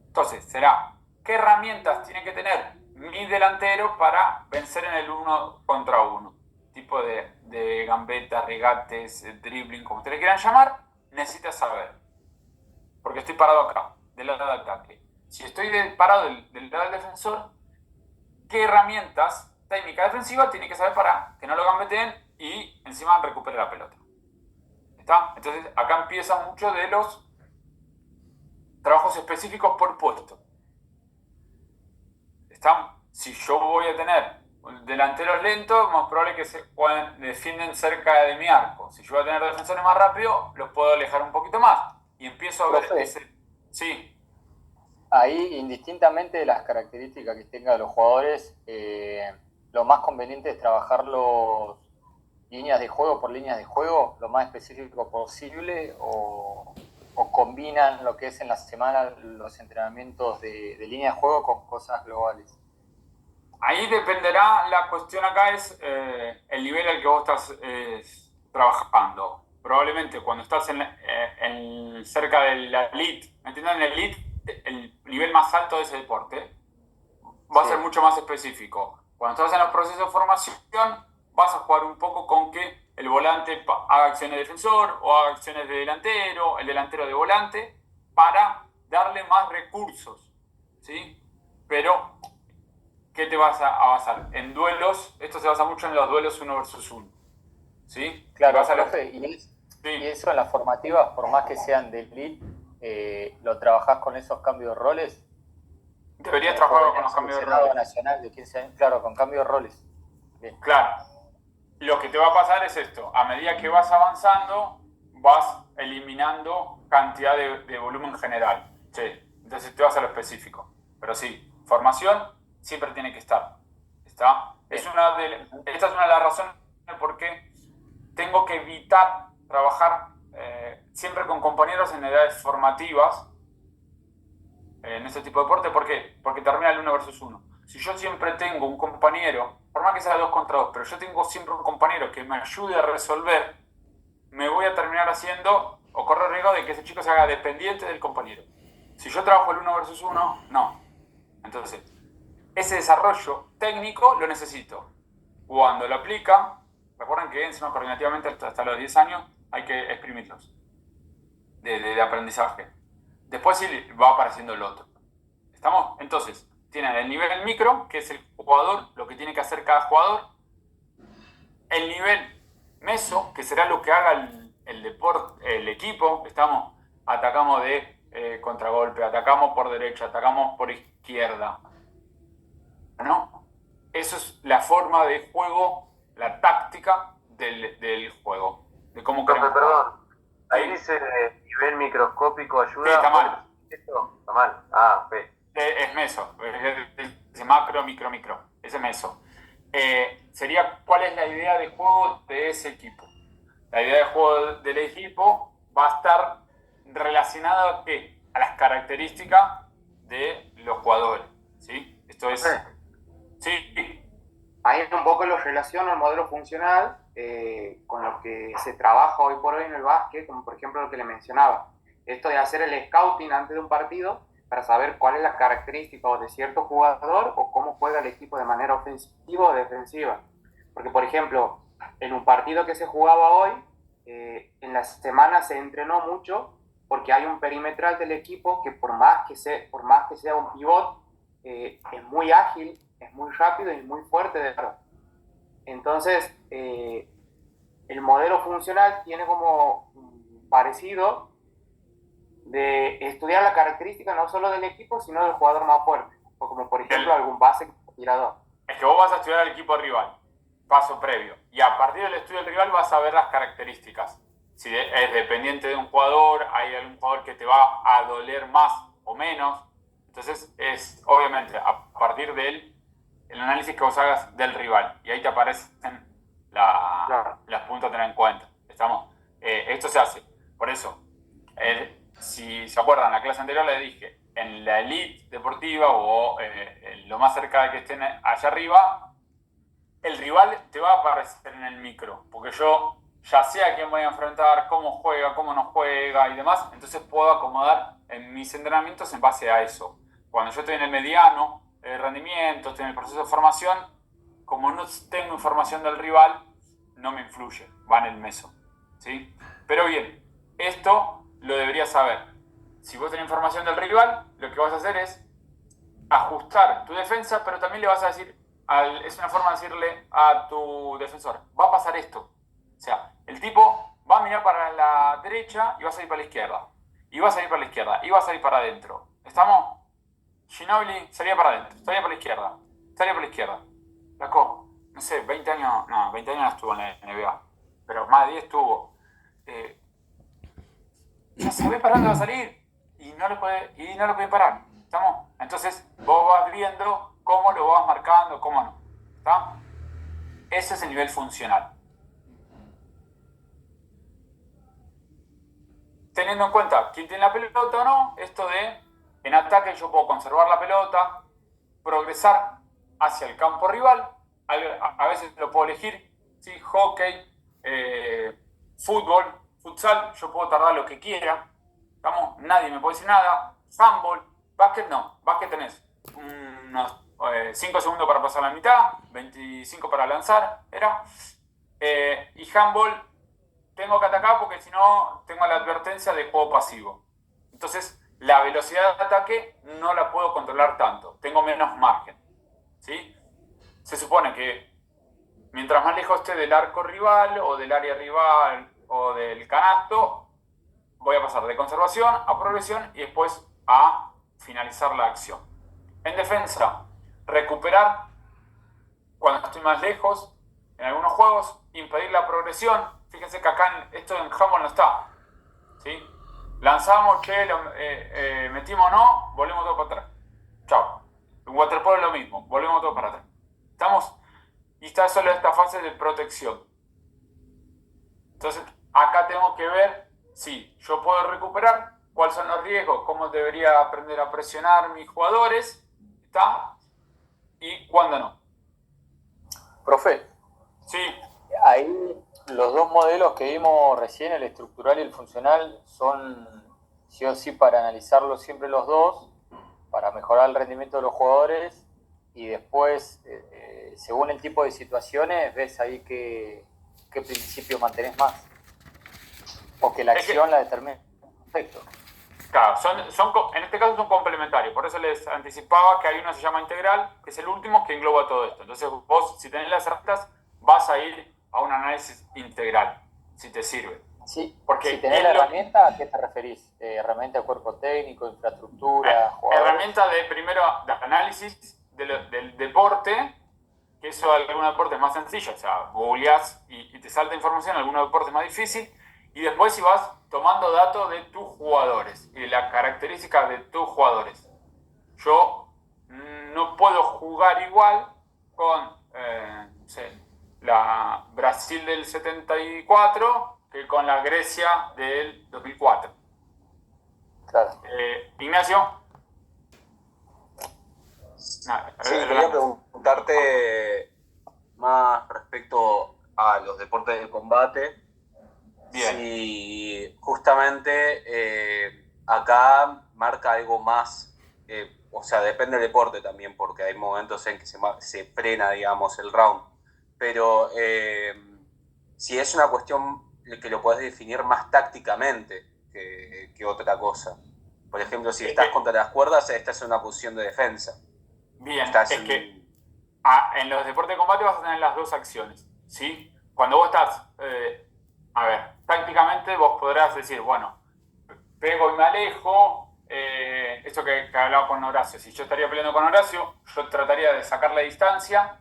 Entonces, será qué herramientas tiene que tener mi delantero para vencer en el 1 contra 1. Tipo de gambeta, regates, dribbling, como ustedes quieran llamar, necesitas saber. Porque estoy parado acá, del lado de ataque. Si estoy parado del lado del defensor, ¿qué herramientas técnicas defensivas tiene que saber para que no lo gambeteen y encima recupere la pelota? ¿Está? Entonces, acá empieza mucho de los trabajos específicos por puesto. ¿Está? Si yo voy a tener delanteros lentos, más probable que se defienden cerca de mi arco. Si yo voy a tener defensores más rápidos, los puedo alejar un poquito más. Y empiezo a ver ese... Sí. Ahí, indistintamente de las características que tengan los jugadores, lo más conveniente es trabajarlos líneas de juego por líneas de juego, lo más específico posible, o combinan lo que es en la semana los entrenamientos de línea de juego con cosas globales. Ahí dependerá, la cuestión acá es el nivel al que vos estás trabajando. Probablemente cuando estás cerca de la elite, ¿me entienden? En el elite, el nivel más alto de ese deporte va a ser mucho más específico. Cuando estás en los procesos de formación, vas a jugar un poco con que el volante haga acciones de defensor o haga acciones de delantero, el delantero de volante, para darle más recursos, ¿sí? Pero, ¿qué te vas a basar? En duelos, esto se basa mucho en los duelos 1 versus 1, ¿sí? Claro, profe, y eso en las formativas, por más que sean de elite, ¿lo trabajás con esos cambios de roles? Deberías trabajar con los cambios de roles. Nacional de 15 años, claro, con cambios de roles. Bien. Claro. Lo que te va a pasar es esto. A medida que vas avanzando, vas eliminando cantidad de volumen general. Sí. Entonces te vas a lo específico. Pero sí, formación siempre tiene que estar. ¿Está? Esta es una de las razones por qué tengo que evitar trabajar siempre con compañeros en edades formativas en este tipo de deporte. ¿Por qué? Porque termina el 1 versus 1. Si yo siempre tengo un compañero, por más que sea 2 contra 2, pero yo tengo siempre un compañero que me ayude a resolver, me voy a terminar haciendo o correr riesgo de que ese chico se haga dependiente del compañero. Si yo trabajo el 1 versus 1, no. Entonces, ese desarrollo técnico lo necesito. Cuando lo aplica, recuerden que encima coordinativamente hasta los 10 años hay que exprimirlos de aprendizaje. Después sí va apareciendo el otro. ¿Estamos? Entonces, tienen el nivel micro, que es el jugador, lo que tiene que hacer cada jugador. El nivel meso, que será lo que haga el equipo. Atacamos de contragolpe, atacamos por derecha, atacamos por izquierda. ¿No? Eso es la forma de juego, la táctica del juego. De cómo queremos jugar. Perdón. Ahí dice nivel microscópico ayuda. Sí, está mal. ¿Esto? Está mal. Ah, Es meso. Es macro, micro. ese meso. Sería cuál es la idea de juego de ese equipo. La idea de juego del equipo va a estar relacionada ¿a qué? A las características de los jugadores, ¿sí? Esto es... Sí. Ahí un poco lo relaciono al modelo funcional con lo que se trabaja hoy por hoy en el básquet, como por ejemplo lo que le mencionaba. Esto de hacer el scouting antes de un partido para saber cuál es la característica de cierto jugador o cómo juega el equipo de manera ofensiva o defensiva. Porque, por ejemplo, en un partido que se jugaba hoy, en la semana se entrenó mucho porque hay un perimetral del equipo que por más que sea un pivot, es muy ágil, es muy rápido y muy fuerte de verdad. Entonces, el modelo funcional tiene como parecido de estudiar la característica no solo del equipo, sino del jugador más fuerte, o como por ejemplo algún base tirador. Es que vos vas a estudiar al equipo rival, paso previo, y a partir del estudio del rival vas a ver las características. Si es dependiente de un jugador, hay algún jugador que te va a doler más o menos. Entonces es obviamente a partir del el análisis que vos hagas del rival, y ahí te aparecen las puntos a tener en cuenta. ¿Estamos? Esto se hace, por eso, si se acuerdan, en la clase anterior les dije, en la elite deportiva o lo más cerca de que estén allá arriba, el rival te va a aparecer en el micro, porque yo ya sé a quién voy a enfrentar, cómo juega, cómo no juega y demás, entonces puedo acomodar en mis entrenamientos en base a eso. Cuando yo estoy en el mediano rendimiento, estoy en el proceso de formación, como no tengo información del rival, no me influye, va en el meso, ¿sí? Pero bien, esto lo deberías saber. Si vos tenés información del rival, lo que vas a hacer es ajustar tu defensa, pero también le vas a decir, es una forma de decirle a tu defensor, va a pasar esto. O sea, el tipo va a mirar para la derecha y va a salir para la izquierda. Y va a salir para la izquierda. Y va a salir para adentro. ¿Estamos? Ginobili salía para adentro. Salía para la izquierda. Salía para la izquierda. Loco, no sé, 20 años... No, 20 años no estuvo en la NBA. Pero más de 10 estuvo. Ya sabe para dónde va a salir. Y no lo puede parar. ¿Estamos? Entonces, vos vas viendo cómo lo vas marcando, cómo no. ¿Está? Ese es el nivel funcional. Teniendo en cuenta quién tiene la pelota o no, esto de en ataque yo puedo conservar la pelota, progresar hacia el campo rival, a veces lo puedo elegir, ¿sí? Hockey, fútbol, futsal, yo puedo tardar lo que quiera, ¿estamos? Nadie me puede decir nada, handball, básquet no, básquet tenés unos 5 segundos para pasar la mitad, 25 para lanzar, y handball tengo que atacar porque si no tengo la advertencia de juego pasivo. Entonces, la velocidad de ataque no la puedo controlar tanto. Tengo menos margen. ¿Sí? Se supone que mientras más lejos esté del arco rival o del área rival o del canasto, voy a pasar de conservación a progresión y después a finalizar la acción. En defensa, recuperar cuando estoy más lejos. En algunos juegos, impedir la progresión. Fíjense que acá esto en handball no está. ¿Sí? Lanzamos, metimos o no, volvemos todo para atrás. Chao. En waterpolo es lo mismo, volvemos todo para atrás. ¿Estamos? Y está solo esta fase de protección. Entonces, acá tengo que ver si yo puedo recuperar, cuáles son los riesgos, cómo debería aprender a presionar mis jugadores, ¿está? Y cuándo no. Profe. Sí. Ahí los dos modelos que vimos recién, el estructural y el funcional, son sí o sí para analizarlos siempre los dos, para mejorar el rendimiento de los jugadores y después, según el tipo de situaciones, ves ahí qué principio mantenés más. O que la acción la determina. Perfecto. Claro, en este caso son complementarios, por eso les anticipaba que hay uno que se llama integral, que es el último que engloba todo esto. Entonces vos, si tenés las herramientas, vas a ir a un análisis integral, si te sirve. Sí, porque si tenés la herramienta, ¿a qué te referís? ¿Herramienta de cuerpo técnico, infraestructura, jugadores? Herramienta de análisis del deporte, que eso de algunos deportes más sencillo, o sea, googleás y te salta información, algunos deportes más difícil, y después si vas tomando datos de tus jugadores y de las características de tus jugadores. Yo no puedo jugar igual con no sé, la Brasil del 74 que con la Grecia del 2004. Claro. Ignacio. Sí, quería preguntarte más respecto a los deportes de combate. Bien. Si justamente acá marca algo más, o sea, depende del deporte también, porque hay momentos en que se frena, digamos, el round. Pero si es una cuestión que lo podés definir más tácticamente que otra cosa. Por ejemplo, si estás contra las cuerdas, esta es una posición de defensa. Bien, Estás es que en los deportes de combate vas a tener las dos acciones, ¿sí? Cuando vos estás, a ver, tácticamente vos podrás decir, bueno, pego y me alejo, esto que hablaba con Horacio, si yo estaría peleando con Horacio, yo trataría de sacar la distancia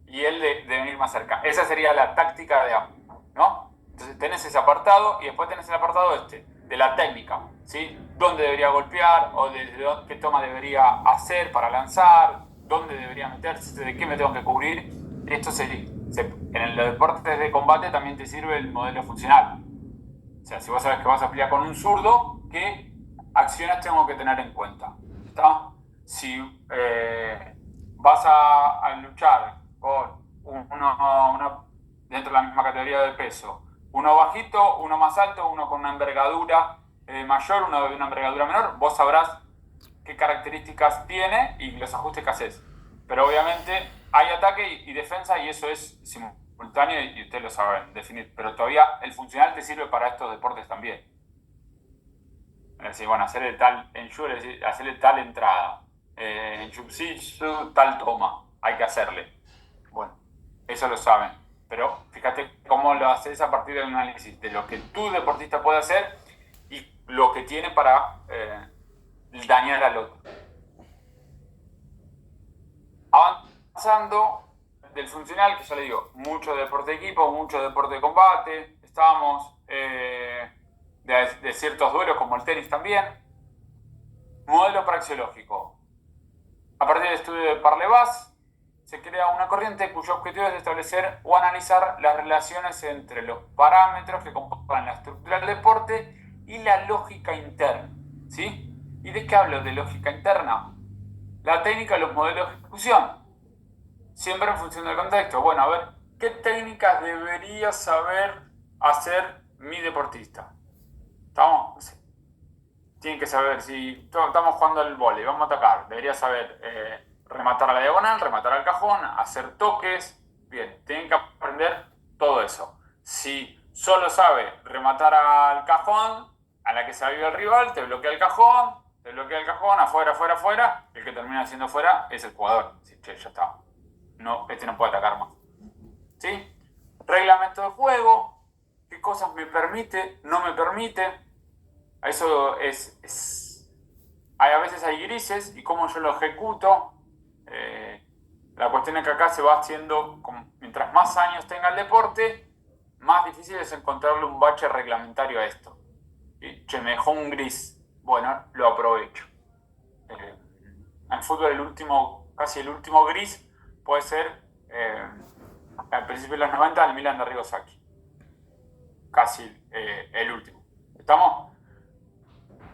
y él de venir más cerca. Esa sería la táctica de ambos, ¿no? Entonces tenés ese apartado y después tenés el apartado de la técnica, ¿sí? ¿Dónde debería golpear o qué toma debería hacer para lanzar? ¿Dónde debería meterse? ¿De qué me tengo que cubrir? Esto en los deportes de combate también te sirve el modelo funcional. O sea, si vos sabés que vas a pelear con un zurdo, ¿qué acciones tengo que tener en cuenta? ¿Está? Si vas a luchar con uno dentro de la misma categoría de peso, uno bajito, uno más alto, uno con una envergadura mayor, uno de una envergadura menor, vos sabrás qué características tiene y los ajustes que haces. Pero obviamente hay ataque y defensa y eso es simultáneo y ustedes lo saben definir. Pero todavía el funcional te sirve para estos deportes también. Es decir, bueno, hacerle tal en Shur, es decir, hacerle tal entrada. En Jiu-Jitsu tal toma. Hay que hacerle. Bueno, eso lo saben. Pero fíjate cómo lo haces a partir del análisis de lo que tu deportista puede hacer y lo que tiene para dañar al otro. Avanzando del funcional, que ya le digo, mucho deporte de equipo, mucho deporte de combate, estábamos de ciertos duelos como el tenis también. Modelo praxeológico. A partir del estudio de Parlevas, se crea una corriente cuyo objetivo es establecer o analizar las relaciones entre los parámetros que componen la estructura del deporte y la lógica interna. ¿Sí? ¿Y de qué hablo de lógica interna? La técnica y los modelos de ejecución. Siempre en función del contexto. Bueno, a ver, ¿qué técnicas debería saber hacer mi deportista? ¿Estamos? No sé. Tienen que saber si estamos jugando al vóley, vamos a atacar. Debería saber rematar a la diagonal, rematar al cajón, hacer toques. Bien, tienen que aprender todo eso. Si solo sabe rematar al cajón, a la que se aviva el rival, te bloquea el cajón, afuera, afuera, afuera. El que termina haciendo afuera es el jugador. Sí, che, ya está. No, este no puede atacar más. ¿Sí? Reglamento de juego. ¿Qué cosas me permite? No me permite. Eso a veces hay grises y cómo yo lo ejecuto. La cuestión es que acá se va haciendo, mientras más años tenga el deporte, más difícil es encontrarle un bache reglamentario a esto. ¿Sí? Che, me dejó un gris. Bueno, lo aprovecho. En fútbol casi el último gris puede ser al principio de los 90 el Milan de Arrigo Sacchi. Casi el último. ¿Estamos?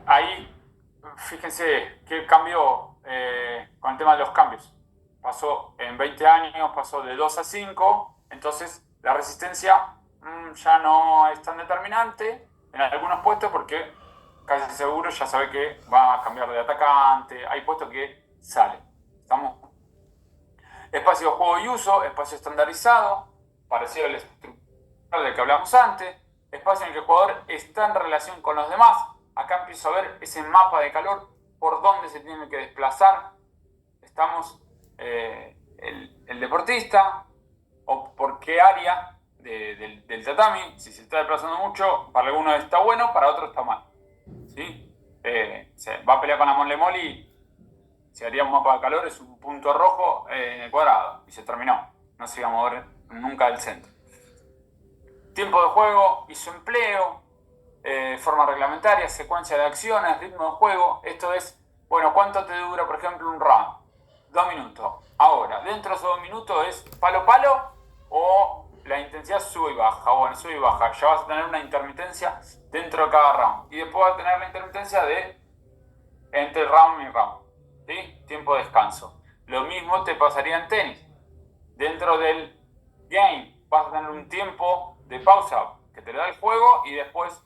Ahí, fíjense qué cambió con el tema de los cambios. Pasó en 20 años, pasó de 2 a 5, entonces la resistencia ya no es tan determinante en algunos puestos porque casi seguro ya sabe que va a cambiar de atacante, hay puestos que sale. ¿Estamos? Espacio de juego y uso, espacio estandarizado, parecido al estructural del que hablamos antes, espacio en el que el jugador está en relación con los demás. Acá empiezo a ver ese mapa de calor, por dónde se tiene que desplazar. Estamos el deportista, o por qué área del tatami. Si se está desplazando mucho, para algunos está bueno, para otros está mal. ¿Sí? Se va a pelear con la mole moli. Si haría un mapa de calor, es un punto rojo en el cuadrado. Y se terminó. No se iba a mover nunca del centro. Tiempo de juego y su empleo. Forma reglamentaria, secuencia de acciones, ritmo de juego. Esto es, bueno, ¿cuánto te dura, por ejemplo, un round? 2 minutos. Ahora, dentro de esos 2 minutos es palo palo o la intensidad sube y baja. Bueno, sube y baja. Ya vas a tener una intermitencia dentro de cada round. Y después vas a tener la intermitencia de entre round y round. ¿Sí? Tiempo de descanso. Lo mismo te pasaría en tenis. Dentro del game vas a tener un tiempo de pausa que te da el juego y después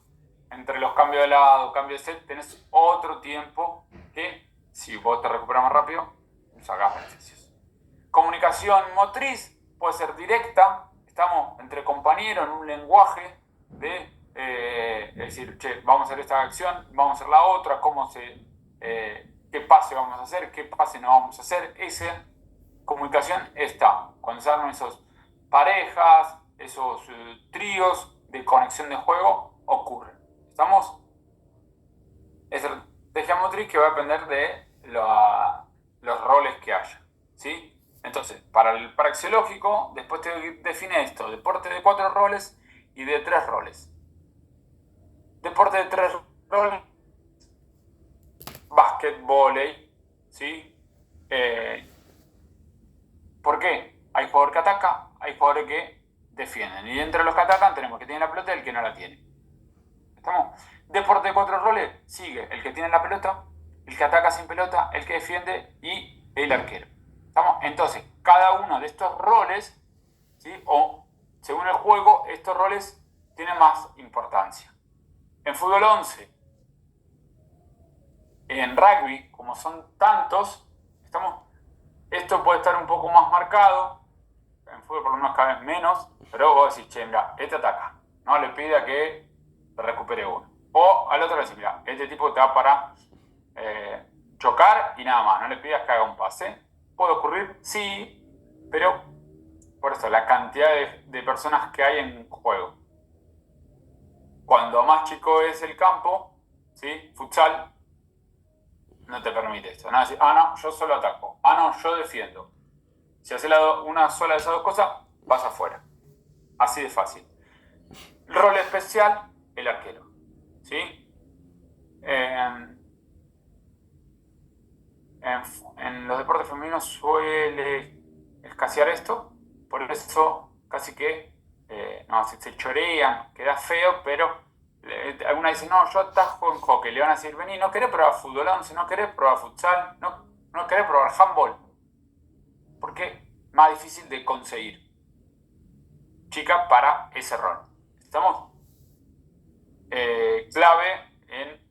entre los cambios de lado, cambios de set, tenés otro tiempo que si vos te recuperas más rápido, sacás beneficios. Comunicación motriz puede ser directa, estamos entre compañeros en un lenguaje de es decir, che, vamos a hacer esta acción, vamos a hacer la otra, qué pase vamos a hacer, qué pase no vamos a hacer. Esa comunicación está. Cuando se arman esos parejas, esos tríos de conexión de juego, ocurren. ¿Estamos? Estrategia motriz que va a depender de los roles que haya. ¿Sí? Entonces, para el praxeológico, después te define esto: deporte de 4 roles y de 3 roles. Deporte de 3 roles: básquet, vóley, ¿sí? ¿Por qué? Hay jugadores que atacan, hay jugadores que defienden. Y entre los que atacan tenemos el que tiene la pelota y el que no la tiene. ¿Estamos? Deporte de 4 roles: sigue el que tiene la pelota, el que ataca sin pelota, el que defiende y el arquero. ¿Estamos? Entonces, cada uno de estos roles, ¿sí? O según el juego, estos roles tienen más importancia. En fútbol 11, en rugby, como son tantos, esto puede estar un poco más marcado. En fútbol por lo menos cada vez menos, pero vos decís, che, mira, este ataca, no le pida que recupere uno. O al otro le decís, mira, este tipo está para chocar y nada más, no le pidas que haga un pase. ¿Puede ocurrir? Sí, pero por eso, la cantidad de personas que hay en juego. Cuando más chico es el campo, ¿sí? Futsal, no te permite esto. No decir, no, yo solo ataco. No, yo defiendo. Si haces una sola de esas dos cosas, vas afuera. Así de fácil. Rol especial, el arquero. ¿Sí? En los deportes femeninos suele escasear esto. Por eso casi que se chorean, queda feo, pero alguna dice, no, yo atajo en hockey. Le van a decir, vení, ¿no querés probar fútbol 11? ¿No querés probar futsal? ¿No querés probar handball? Porque es más difícil de conseguir chica para ese rol. ¿Estamos? Clave en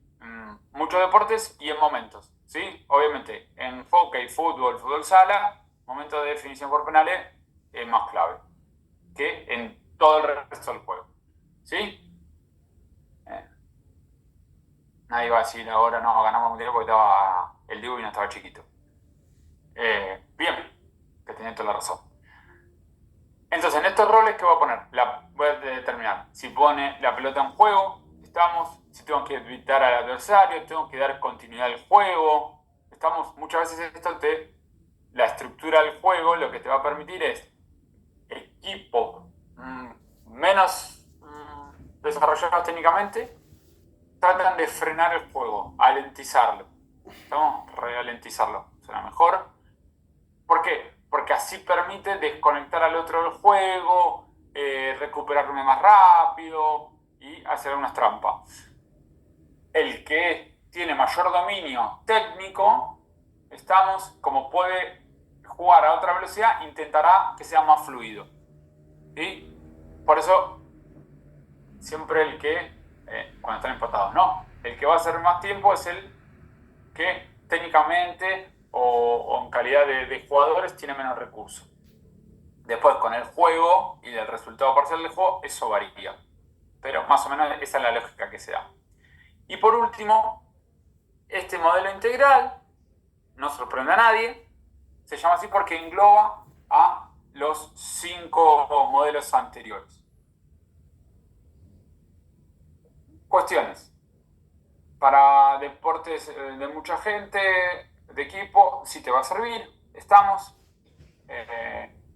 muchos deportes y en momentos, ¿sí? Obviamente, en hockey, fútbol sala, momento de definición por penales es más clave que en todo el resto del juego, ¿sí? Nadie va a decir ahora, no, ganamos mundial porque estaba el Dibu y no estaba chiquito. Bien, que tiene toda la razón. Entonces, en estos roles, ¿qué voy a poner? Voy a determinar si pone la pelota en juego, si tengo que evitar al adversario, tengo que dar continuidad al juego. Muchas veces la estructura del juego lo que te va a permitir es equipo menos desarrollados técnicamente, tratan de frenar el juego, alentizarlo. Ralentizarlo, será mejor. ¿Por qué? Porque así permite desconectar al otro del juego, recuperarme más rápido y hacer unas trampas. El que tiene mayor dominio técnico, como puede jugar a otra velocidad, intentará que sea más fluido. ¿Sí? Por eso, siempre el que, cuando están empatados, no. El que va a hacer más tiempo es el que técnicamente o en calidad de jugadores tiene menos recursos. Después, con el juego y el resultado parcial del juego, eso varía. Pero más o menos esa es la lógica que se da. Y por último, este modelo integral, no sorprende a nadie, se llama así porque engloba a los 5 modelos anteriores. Cuestiones. Para deportes de mucha gente, de equipo, sí te va a servir.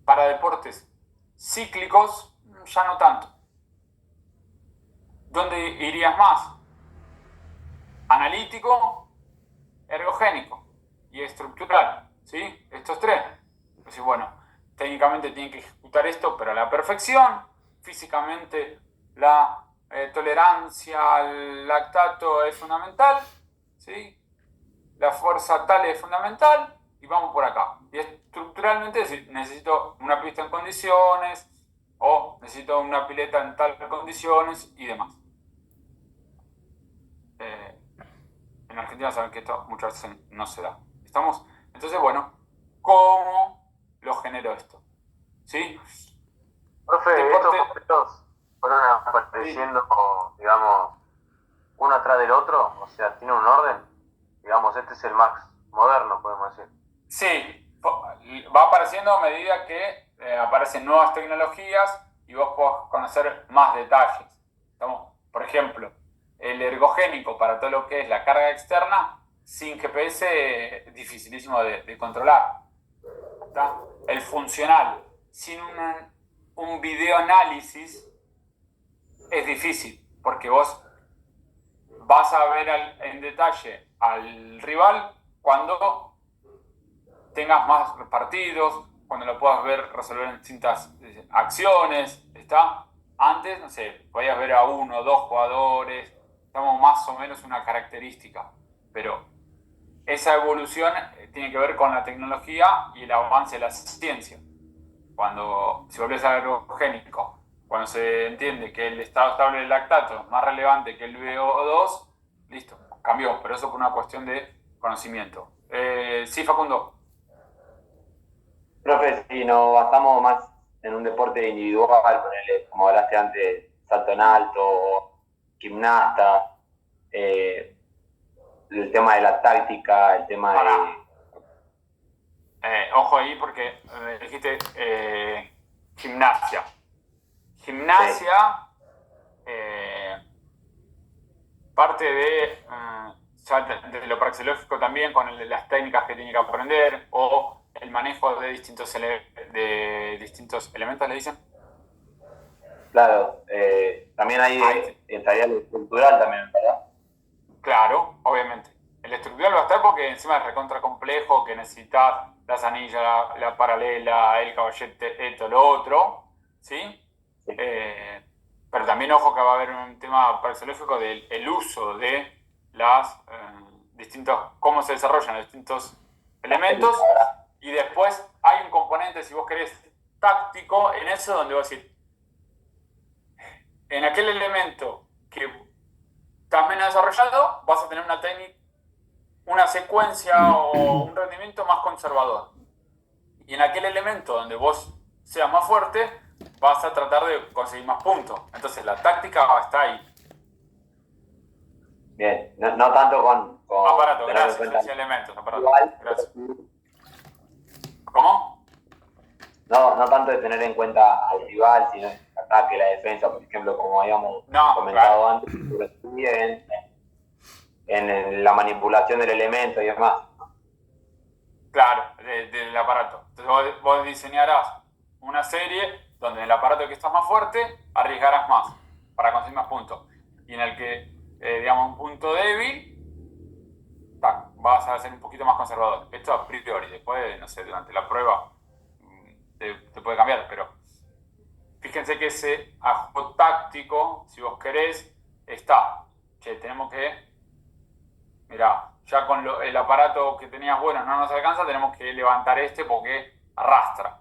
Para deportes cíclicos, ya no tanto. ¿Dónde irías más? Analítico, ergogénico y estructural. ¿sí? Estos tres. Pues bueno, técnicamente tienen que ejecutar esto, pero a la perfección. Físicamente la tolerancia al lactato es fundamental, ¿sí? La fuerza tal es fundamental y vamos por acá. Y estructuralmente necesito una pista en condiciones o necesito una pileta en tal condiciones y demás. En Argentina saben que esto muchas veces no se da. ¿Estamos? Entonces, bueno, ¿cómo lo genero esto? ¿Sí? Profe, estos completos fueron apareciendo, digamos, uno atrás del otro, o sea, tiene un orden. Digamos, este es el más moderno, podemos decir. Sí, va apareciendo a medida que aparecen nuevas tecnologías y vos podés conocer más detalles. ¿Estamos? Por ejemplo, el ergogénico para todo lo que es la carga externa, sin GPS es dificilísimo de controlar. ¿Está? El funcional, sin un videoanálisis, es difícil, porque vos vas a ver en detalle al rival cuando tengas más partidos, cuando lo puedas ver resolver en distintas acciones, ¿está? Antes, no sé, podías ver a uno o dos jugadores, estamos más o menos una característica, pero esa evolución tiene que ver con la tecnología y el avance de la ciencia. Cuando se vuelve al ergogénico, cuando se entiende que el estado estable del lactato es más relevante que el VO2, listo, cambió, pero eso por una cuestión de conocimiento. Sí, Facundo. Profe, si nos basamos más en un deporte individual, ponele, como hablaste antes, salto en alto, gimnasta, el tema de la táctica, el tema de... Ojo ahí porque dijiste gimnasia. Gimnasia, parte de lo praxeológico también, con las técnicas que tiene que aprender, o el manejo de distintos elementos, ¿le dicen? Claro, también ahí estaría el estructural también, ¿verdad? Claro, obviamente. El estructural va a estar porque encima es recontra complejo, que necesitas las anillas, la paralela, el caballete, esto, lo otro, ¿sí? Pero también ojo que va a haber un tema praxeológico del uso de las distintos, cómo se desarrollan los distintos elementos, y después hay un componente, si vos querés, táctico en eso, donde vas a decir, en aquel elemento que estás menos desarrollado, vas a tener una técnica, una secuencia o un rendimiento más conservador. Y en aquel elemento donde vos seas más fuerte, vas a tratar de conseguir más puntos. Entonces la táctica está ahí. Bien, no tanto con aparato, gracias, elementos, aparato. Gracias. ¿Cómo? No tanto de tener en cuenta al rival, sino el ataque, la defensa, por ejemplo, como habíamos comentado antes, en la manipulación del elemento y demás. Claro, del aparato. Entonces vos diseñarás una serie donde en el aparato que estás más fuerte arriesgarás más para conseguir más puntos. Y en el que, digamos, un punto débil, vas a ser un poquito más conservador. Esto a priori, después, no sé, durante la prueba te puede cambiar, pero fíjense que ese ajuste táctico, si vos querés, está. Che, tenemos que, mirá, ya con el aparato que tenías bueno no nos alcanza, tenemos que levantar este porque arrastra.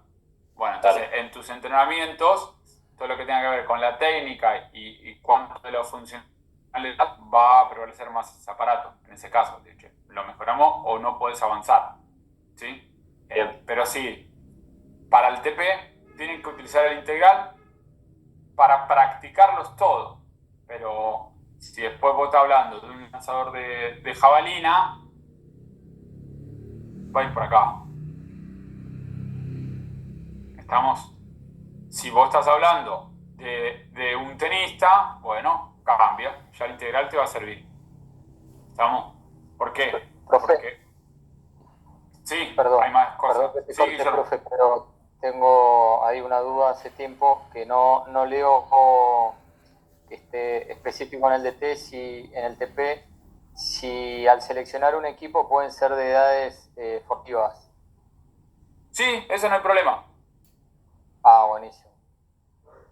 Bueno, entonces en tus entrenamientos, todo lo que tenga que ver con la técnica y cuánto de la funcionalidad va a prevalecer más ese aparato. En ese caso, de que lo mejoramos o no podés avanzar. ¿Sí? Pero sí, para el TP tienen que utilizar el integral para practicarlos todos. Pero si después vos estás hablando de un lanzador de jabalina, va a ir por acá. ¿Estamos? Si vos estás hablando de un tenista, bueno, cambia. Ya el integral te va a servir. ¿Estamos? ¿Por qué? Porque... Sí, perdón, hay más cosas. Perdón que te corte, profe, pero tengo ahí una duda hace tiempo que no leo específico en el DT, en el TP, si al seleccionar un equipo pueden ser de edades deportivas Sí, eso no hay problema. Buenísimo.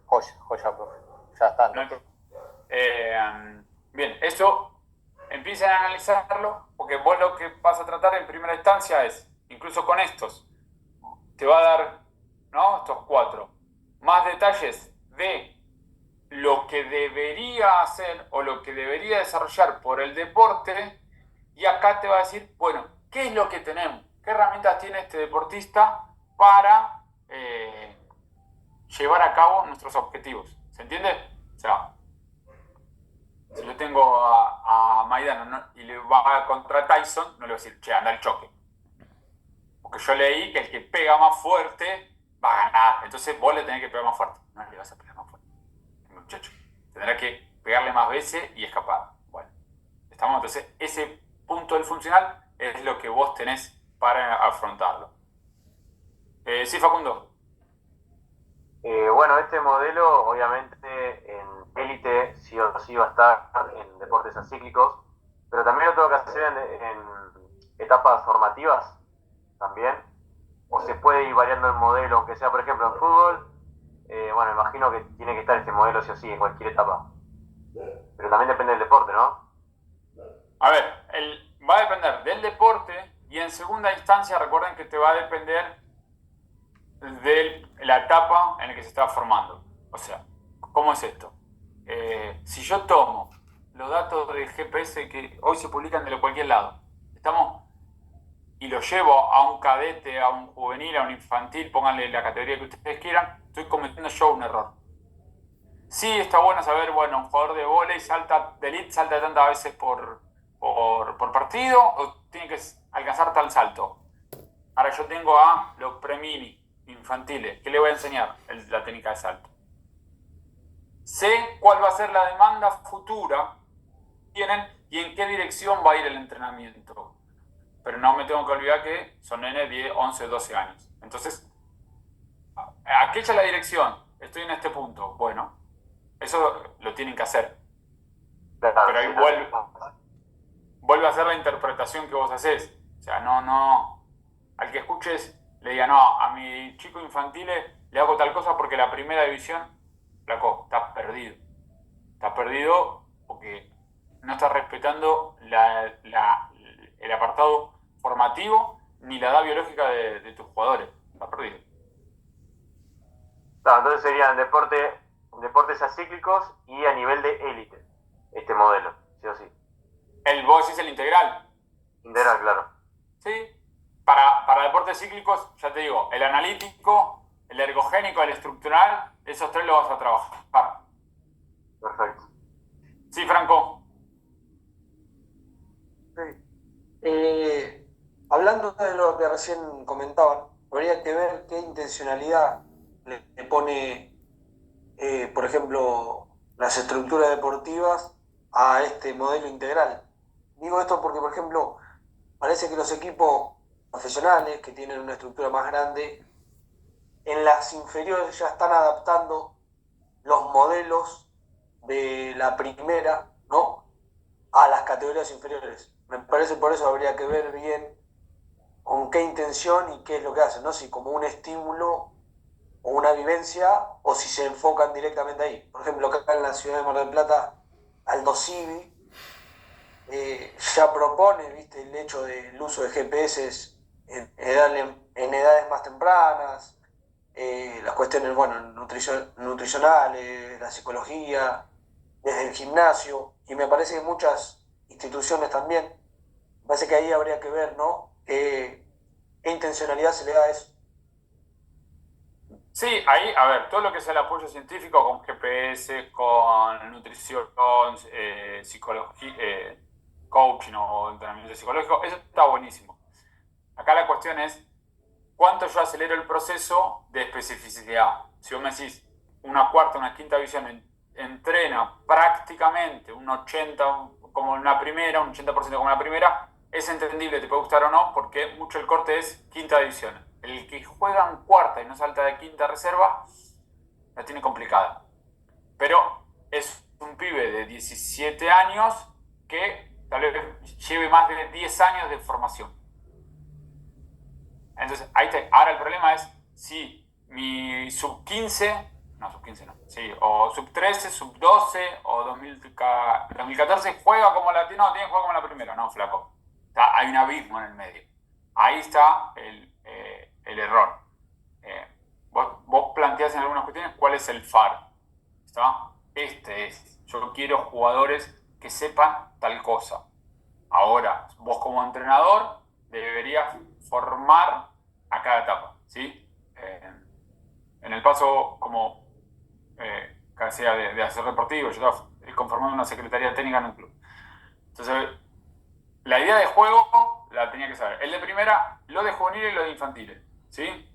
Joya, profe. Ya está. No hay bien, eso empiecen a analizarlo, porque vos lo que vas a tratar en primera instancia es, incluso con estos, te va a dar, ¿no? Estos 4, más detalles de lo que debería hacer o lo que debería desarrollar por el deporte, y acá te va a decir, bueno, ¿qué es lo que tenemos? ¿Qué herramientas tiene este deportista para llevar a cabo nuestros objetivos? ¿Se entiende? O sea, si yo tengo a Maidana, ¿no? Y le va contra Tyson, no le voy a decir, che, anda al choque. Porque yo leí que el que pega más fuerte va a ganar. Entonces vos le tenés que pegar más fuerte. No le vas a pegar más fuerte. Muchacho, tendrá que pegarle más veces y escapar. Bueno, estamos. Entonces, ese punto del funcional es lo que vos tenés para afrontarlo. Sí, Facundo. Bueno, este modelo obviamente en élite sí o sí va a estar en deportes acíclicos, pero también lo tengo que hacer en etapas formativas también, o se puede ir variando el modelo, aunque sea por ejemplo en fútbol, bueno, imagino que tiene que estar este modelo sí o sí en cualquier etapa, pero también depende del deporte, ¿no? A ver, va a depender del deporte y en segunda instancia recuerden que te va a depender de la etapa en la que se está formando. O sea, ¿cómo es esto? Si yo tomo los datos del GPS que hoy se publican de cualquier lado, y los llevo a un cadete, a un juvenil, a un infantil, pónganle la categoría que ustedes quieran, estoy cometiendo yo un error. Sí, está bueno saber, bueno, un jugador de vóley de elite salta tantas veces por partido o tiene que alcanzar tal salto. Ahora yo tengo a los premini infantiles. ¿Qué le voy a enseñar? La técnica de salto. Sé cuál va a ser la demanda futura tienen y en qué dirección va a ir el entrenamiento. Pero no me tengo que olvidar que son nenes de 10, 11, 12 años. Entonces, aquella es la dirección. Estoy en este punto. Bueno, eso lo tienen que hacer. Pero ahí vuelve a ser la interpretación que vos haces. O sea, no. Al que escuches le diga, no, a mi chico infantil le hago tal cosa porque la primera división, flaco, está perdido. Está perdido porque no está respetando el apartado formativo ni la edad biológica de tus jugadores. Está perdido. Claro, entonces serían deportes acíclicos y a nivel de élite, este modelo, sí o sí. Vos decís el integral. Integral, claro. Sí. Para deportes cíclicos, ya te digo, el analítico, el ergogénico, el estructural, esos 3 los vas a trabajar. Perfecto. Sí, Franco. Sí. Hablando de lo que recién comentaban, habría que ver qué intencionalidad le pone, por ejemplo, las estructuras deportivas a este modelo integral. Digo esto porque, por ejemplo, parece que los equipos profesionales que tienen una estructura más grande, en las inferiores ya están adaptando los modelos de la primera, ¿no?, a las categorías inferiores. Me parece por eso habría que ver bien con qué intención y qué es lo que hacen, ¿no? Si como un estímulo o una vivencia o si se enfocan directamente ahí. Por ejemplo, acá en la ciudad de Mar del Plata, Aldo Civi ya propone, ¿viste?, el hecho del uso de GPS en edades más tempranas, las cuestiones, bueno, nutricionales, la psicología, desde el gimnasio, y me parece que muchas instituciones también, me parece que ahí habría que ver, ¿no?, qué intencionalidad se le da a eso. Sí, ahí, a ver, todo lo que sea el apoyo científico con GPS, con nutrición, psicología, coaching o entrenamiento psicológico, eso está buenísimo. Acá la cuestión es cuánto yo acelero el proceso de especificidad. Si vos me decís una cuarta, una quinta división entrena prácticamente un 80 como en la primera, un 80% como en la primera, es entendible, te puede gustar o no, porque mucho el corte es quinta división. El que juega en cuarta y no salta de quinta reserva, la tiene complicada. Pero es un pibe de 17 años que tal vez lleve más de 10 años de formación. Entonces, ahora el problema es si mi sub-15, no, sub-15 no, sí, o sub-13, sub-12 o 2014 juega como la, no, tiene que jugar como la primera, no, flaco. Hay un abismo en el medio. Ahí está el error. Vos planteás en algunas cuestiones cuál es el faro. ¿Está? Yo quiero jugadores que sepan tal cosa. Ahora, vos como entrenador deberías formar a cada etapa, ¿sí? En el paso como que hacía de asesor deportivo, yo estaba conformando una secretaría técnica en un club. Entonces, la idea de juego la tenía que saber. El de primera, lo de juveniles y lo de infantiles, ¿sí?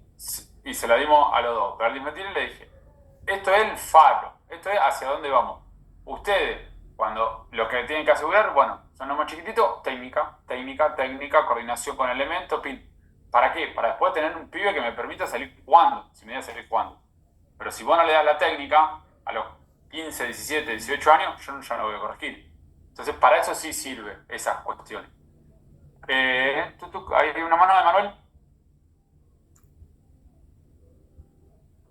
Y se la dimos a los dos. Pero al de infantiles le dije, esto es el faro, esto es hacia dónde vamos. Ustedes, cuando lo que tienen que asegurar, bueno, son los más chiquititos, técnica, coordinación con elementos, pin. ¿Para qué? Para después tener un pibe que me permita salir jugando, si me da salir jugando. Pero si vos no le das la técnica, a los 15, 17, 18 años, yo ya no voy a corregir. Entonces, para eso sí sirve esas cuestiones. ¿Hay una mano de Manuel?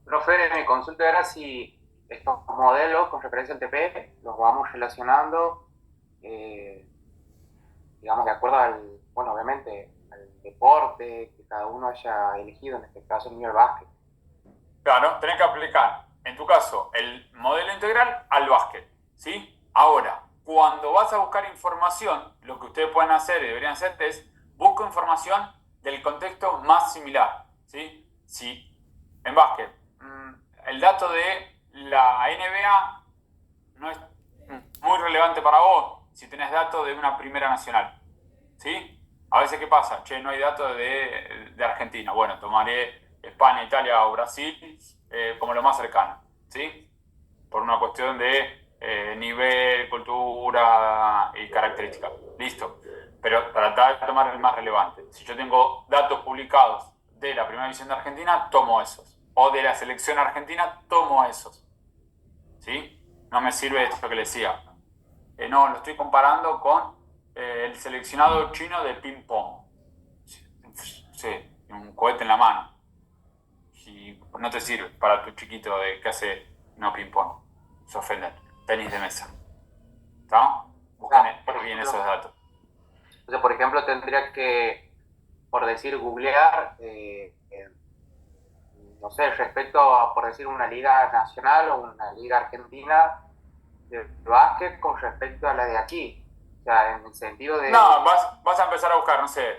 Profe, mi consulta era si estos modelos con referencia al TP los vamos relacionando, digamos, de acuerdo al, bueno, obviamente, al deporte que cada uno haya elegido, en este caso el mío el básquet. Claro, tenés que aplicar, en tu caso, el modelo integral al básquet, ¿sí? Ahora, cuando vas a buscar información, lo que ustedes pueden hacer y deberían hacer es busco información del contexto más similar, ¿sí? Si en básquet el dato de la NBA no es muy relevante para vos si tenés datos de una primera nacional, ¿sí? A veces, ¿qué pasa? Che, no hay datos de Argentina. Bueno, tomaré España, Italia o Brasil como lo más cercano, ¿sí? Por una cuestión de nivel, cultura y características. Listo. Pero tratar de tomar el más relevante. Si yo tengo datos publicados de la primera división de Argentina, tomo esos. O de la selección argentina, tomo esos. ¿Sí? No me sirve esto que les decía. No, lo estoy comparando con el seleccionado chino de ping-pong. Sí, un cohete en la mano. Y no te sirve para tu chiquito que hace no ping-pong. Se ofenden. Tenis de mesa. ¿Está? Buscan bien esos datos. Entonces, por ejemplo, tendría que, por decir, googlear, no sé, respecto a, por decir, una liga nacional o una liga argentina de básquet con respecto a la de aquí. O sea, en el sentido de... No, vas a empezar a buscar, no sé,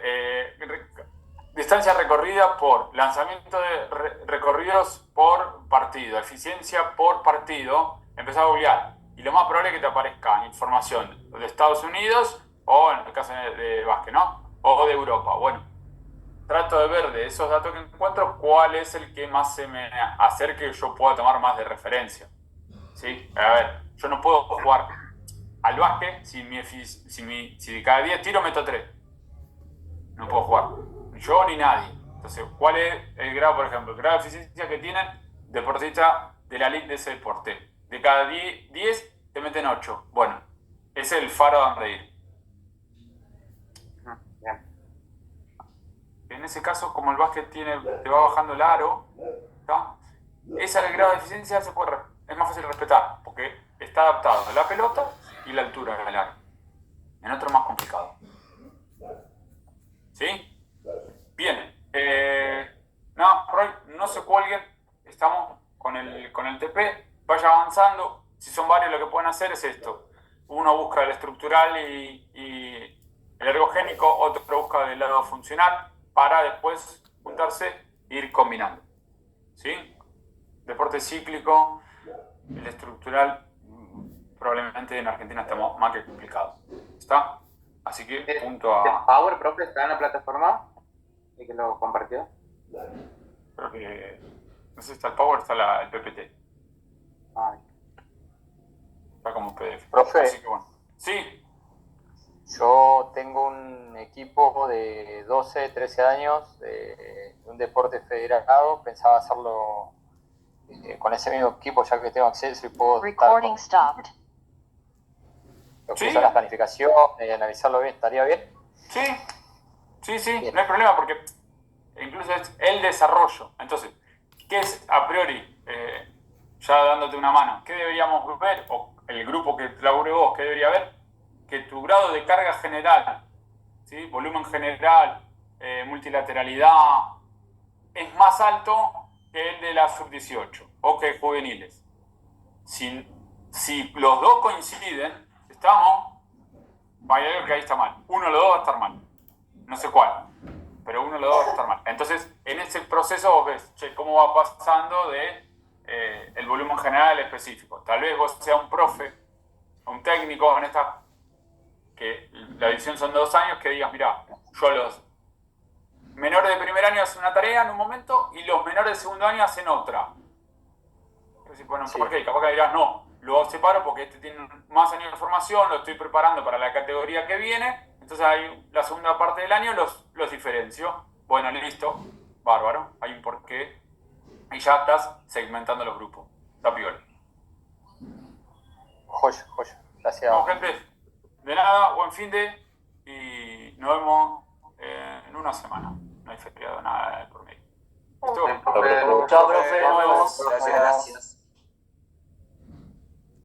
distancia recorrida por lanzamiento de recorridos por partido, eficiencia por partido. Empezá a googlear. Y lo más probable es que te aparezca información de Estados Unidos o en el caso de básquet, ¿no? O de Europa. Bueno, trato de ver de esos datos que encuentro cuál es el que más se me acerque que yo pueda tomar más de referencia. ¿Sí? A ver, yo no puedo jugar al básquet si de cada 10 tiros meto 3. No puedo jugar. Ni yo ni nadie. Entonces, ¿cuál es el grado, por ejemplo? El grado de eficiencia que tienen deportistas de la elite de ese deporte. De cada 10 te meten 8. Bueno, ese es el faro donde ir. En ese caso, como el básquet te va bajando el aro, ¿tá? Ese grado de eficiencia es más fácil de respetar, porque está adaptado a la pelota y la altura del aro. En otro es más complicado. ¿Sí? Bien. No, Roy, no se cuelguen. Estamos con el TP. Vaya avanzando. Si son varios, lo que pueden hacer es esto. Uno busca el estructural y el ergogénico, otro busca del lado funcional, para después juntarse e ir combinando. ¿Sí? Deporte cíclico, el estructural, probablemente en Argentina estamos más que complicados. ¿Está? Así que punto a... ¿Power, profe, está en la plataforma? ¿Y que lo compartió? Creo que... No sé si está el Power, está el PPT. Ay. Está como PDF. Profe. Así que bueno. Sí. Yo tengo un equipo de 12, 13 años de un deporte federado. Pensaba hacerlo con ese mismo equipo, ya que tengo acceso y puedo Recording stopped. Lo que son las planificaciones, analizarlo bien, ¿estaría bien? Sí, Bien. no hay problema porque incluso es el desarrollo. Entonces, ¿qué es a priori, ya dándote una mano, qué deberíamos ver, o el grupo que labure vos, qué debería ver? Que tu grado de carga general, ¿sí? Volumen general, multilateralidad, es más alto que el de la sub-18 o que juveniles. Si los dos coinciden, hay algo que ahí está mal. Uno de los dos va a estar mal. No sé cuál, pero uno de los dos va a estar mal. Entonces, en ese proceso vos ves, cómo va pasando de el volumen general al específico. Tal vez vos seas un profe, un técnico en esta, que la división son 2 años, que digas, mira, yo los menores de primer año hacen una tarea en un momento y los menores de segundo año hacen otra. Bueno, sí. ¿Por qué? Capaz que dirás, no, lo separo porque este tiene más años de formación, lo estoy preparando para la categoría que viene, entonces ahí la segunda parte del año los diferencio. Bueno, listo, bárbaro, hay un porqué y ya estás segmentando los grupos. Está piola. Joya. Gracias. Bueno, gente, de nada, buen fin de, y nos vemos en una semana. No hay feriado, nada por medio. ¿Listo? Chao, profe. Nos vemos. Gracias.